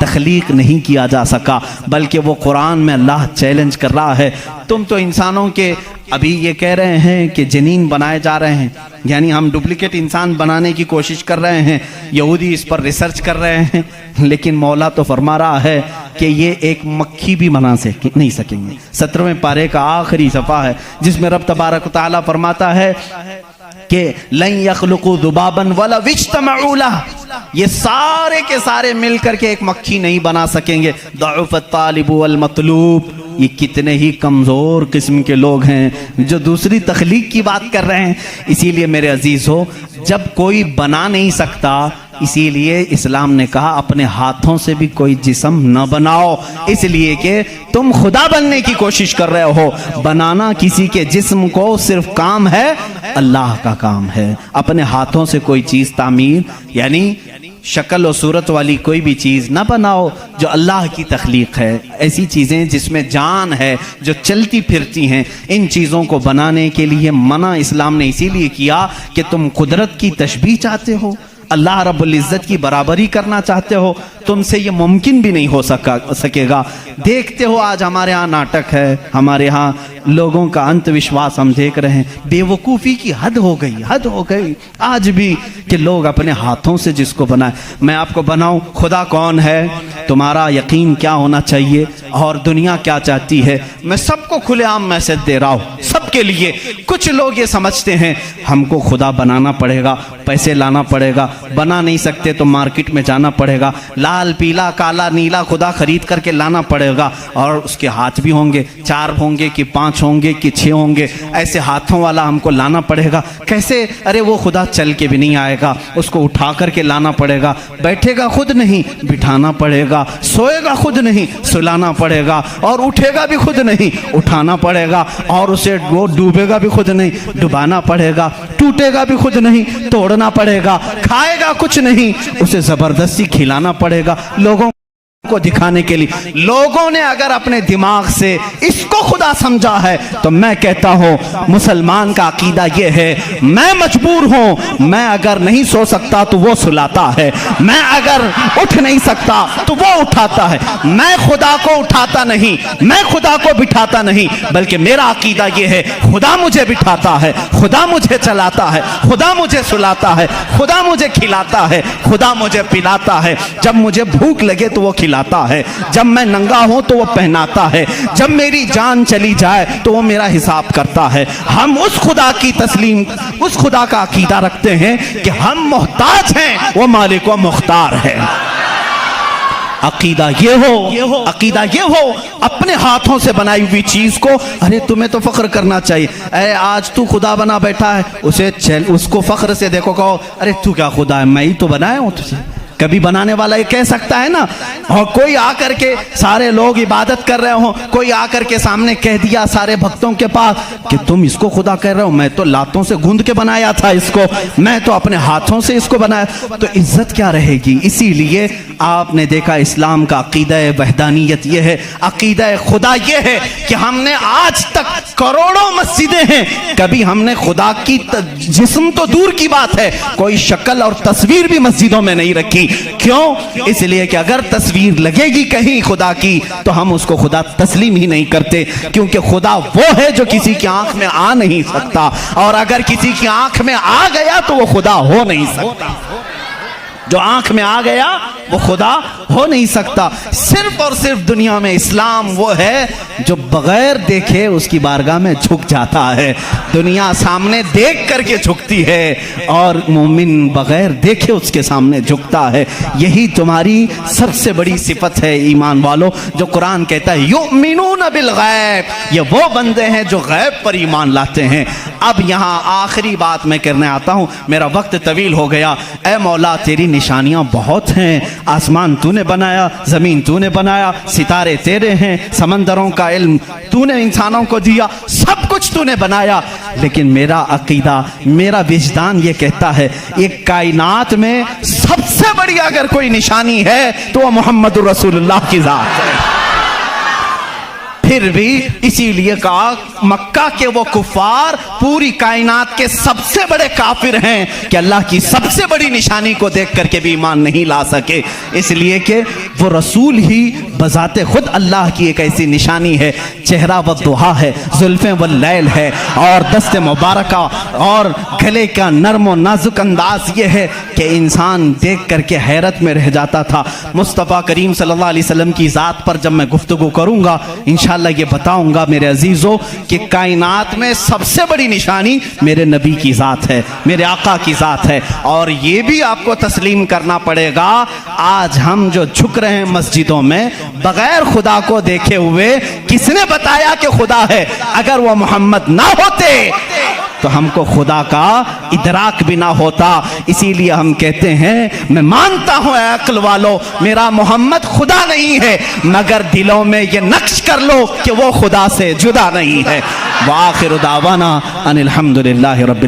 [SPEAKER 1] तख्लीक नहीं किया जा सका। बल्कि वो कुरान में अल्लाह चैलेंज कर रहा है, तुम तो इंसानों के अभी ये कह रहे हैं कि जनीन बनाए जा रहे हैं, यानी हम डुप्लीकेट इंसान बनाने की कोशिश कर रहे हैं। यहूदी इस पर रिसर्च कर रहे हैं, लेकिन मौला तो फरमा रहा है कि ये एक मक्खी भी बना नहीं सकेंगे। 17वें पारे का आखिरी सफ़ा है जिसमें रब तबारक व तआला फरमाता है कि लन यख्लुकू ज़ुबाबन वला विज्तमऊ लह, ये सारे के सारे मिलकर के एक मक्खी नहीं बना सकेंगे। दअफ़त तालिबु वल मतलूब, ये कितने ही कमज़ोर किस्म के लोग हैं जो दूसरी तख्लीक की बात कर रहे हैं। इसीलिए मेरे अजीज़ हो, जब कोई बना नहीं सकता, इसीलिए इस्लाम ने कहा अपने हाथों से भी कोई जिस्म न बनाओ, इसलिए कि तुम खुदा बनने की कोशिश कर रहे हो। बनाना किसी के जिस्म को सिर्फ काम है, अल्लाह का काम है। अपने हाथों से कोई चीज़ तामीर, यानी शक्ल और सूरत वाली कोई भी चीज़ ना बनाओ जो अल्लाह की तख्लीक है। ऐसी चीज़ें जिसमें जान है, जो चलती फिरती हैं, इन चीज़ों को बनाने के लिए मना इस्लाम ने इसीलिए किया कि तुम कुदरत की तशबीह चाहते हो, अल्लाह रब्बुल इज़्ज़त की बराबरी करना चाहते हो, तुमसे ये मुमकिन भी नहीं हो सकेगा। देखते हो आज हमारे यहाँ नाटक है, हमारे यहाँ लोगों का अंधविश्वास हम देख रहे हैं। बेवकूफ़ी की हद हो गई, हद हो गई आज भी कि लोग अपने हाथों से जिसको बनाए। मैं आपको बनाऊं, खुदा कौन है, तुम्हारा यकीन क्या होना चाहिए और दुनिया क्या चाहती है, मैं सबको खुलेआम मैसेज दे रहा हूँ, सबके लिए। कुछ लोग ये समझते हैं हमको खुदा बनाना पड़ेगा, पैसे लाना पड़ेगा, बना नहीं सकते तो मार्केट में जाना पड़ेगा, लाल पीला काला नीला खुदा खरीद करके लाना पड़ेगा, और उसके हाथ भी होंगे, 4 होंगे कि 5 होंगे कि 6 होंगे, ऐसे हाथों वाला हमको लाना पड़ेगा। कैसे? अरे वो खुदा चल के भी नहीं आएगा, उसको उठा करके लाना पड़ेगा, बैठेगा खुद नहीं बिठाना पड़ेगा, सोएगा खुद नहीं सुलाना पड़ेगा, और उठेगा भी खुद नहीं उठाना पड़ेगा, और उसे वो डूबेगा भी खुद नहीं डुबाना पड़ेगा, टूटेगा भी खुद नहीं तोड़ना पड़ेगा, खाएगा कुछ नहीं उसे जबरदस्ती खिलाना पड़ेगा। लोगों
[SPEAKER 2] को दिखाने के लिए। लोगों ने अगर अपने दिमाग से इसको खुदा समझा है तो मैं कहता हूं मुसलमान का अकीदा यह है, मैं मजबूर हूं, मैं अगर नहीं सो सकता तो वो सुलाता है, मैं अगर उठ नहीं सकता तो वो उठाता है। मैं खुदा को उठाता नहीं, मैं खुदा को बिठाता नहीं, बल्कि मेरा अकीदा यह है खुदा मुझे बिठाता है, खुदा मुझे चलाता है, खुदा मुझे सुलाता है, खुदा मुझे खिलाता है, खुदा मुझे पिलाता है। जब मुझे भूख लगे तो वो खिलाता है, जब मैं नंगा हूं तो वो पहनाता है, जब मेरी जान चली जाए तो वो मेरा हिसाब करता है। हम उस खुदा की तस्लीम, उस खुदा का अकीदा रखते हैं कि हम मोहताज हैं, वो मालिक व मुख्तार है। अकीदा ये हो, अकीदा ये हो, अपने हाथों से बनाई हुई चीज को, अरे तुम्हें तो फख्र करना चाहिए, अरे आज तू खुदा बना बैठा है, उसे उसको फख्र से देखो, कहो अरे तू क्या खुदा है, मैं ही तो बनाया हूं तुझे। कभी बनाने वाला ये कह सकता है ना। और कोई आकर के, सारे लोग इबादत कर रहे हो, कोई आकर के सामने कह दिया सारे भक्तों के पास कि तुम इसको खुदा कह रहे हो, मैं तो लातों से गूंद के बनाया था इसको, मैं तो अपने हाथों से इसको बनाया, तो इज्जत क्या रहेगी। इसीलिए आपने देखा इस्लाम का अकीदा वहदानियत यह है, अकीदा खुदा यह है कि हमने आज तक करोड़ों मस्जिदें हैं, कभी हमने खुदा की जिस्म तो दूर की बात है, कोई शक्ल और तस्वीर भी मस्जिदों में नहीं रखी। क्यों? इसलिए कि अगर तस्वीर लगेगी कहीं खुदा की तो हम उसको खुदा तस्लीम ही नहीं करते, क्योंकि खुदा वो है जो किसी की आंख में आ नहीं सकता, और अगर किसी की आंख में आ गया तो वो खुदा हो नहीं सकता। जो आंख में आ गया वो खुदा हो नहीं सकता। सिर्फ और सिर्फ दुनिया में इस्लाम वो है जो बगैर देखे उसकी बारगाह में झुक जाता है। दुनिया सामने देख करके झुकती है और मोमिन बगैर देखे उसके सामने झुकता है। यही तुम्हारी सबसे बड़ी सिफत है ईमान वालों, जो कुरान कहता है युमिनून बिल गैब, ये वो बंदे हैं जो गैब पर ईमान लाते हैं। अब यहाँ आखिरी बात मैं करने आता हूँ, मेरा वक्त तवील हो गया। ऐ मौला तेरी निशानियां बहुत हैं, आसमान तूने बनाया, जमीन तूने बनाया, सितारे तेरे हैं, समंदरों का इल्म तूने इंसानों को दिया, सब कुछ तूने बनाया। लेकिन मेरा अकीदा, मेरा विजदान ये कहता है एक कायनात में सबसे बड़ी अगर कोई निशानी है तो वह मोहम्मद रसूलुल्लाह की जात है। फिर भी इसीलिए कहा मक्का के वो कुफार पूरी कायनात के सबसे बड़े काफिर हैं कि अल्लाह की सबसे बड़ी निशानी को देख करके भी ईमान नहीं ला सके, इसलिए कि वो रसूल ही बजाते खुद अल्लाह की एक ऐसी निशानी है। चेहरा व दुहा है, जुल्फें व लैल है, और दस्ते मुबारका और गले का नरम व नाजुक अंदाज ये है कि इंसान देख करके हैरत में रह जाता था। मुस्तफ़ा करीम सल्लल्लाहु अलैहि वसल्लम की ज़ात पर जब मैं गुफ्तगू करूँगा इंशाअल्लाह ये बताऊंगा मेरे अजीजों कि कायनात में सबसे बड़ी निशानी मेरे नबी की ज़ात है, मेरे आका की ज़ात है। और ये भी आपको तस्लीम करना पड़ेगा, आज हम जो झुक रहे हैं मस्जिदों में बगैर खुदा को देखे हुए, किसने बताया कि खुदा है? अगर वो मोहम्मद ना होते तो हमको खुदा का इदराक भी ना होता। इसीलिए हम कहते हैं, मैं मानता हूं अक्ल वालों मेरा मोहम्मद खुदा नहीं है, मगर दिलों में ये नक्श कर लो कि वो खुदा से जुदा नहीं है। व आखिर दावाना अनिल हम्दुलिल्लाहि रब्बिल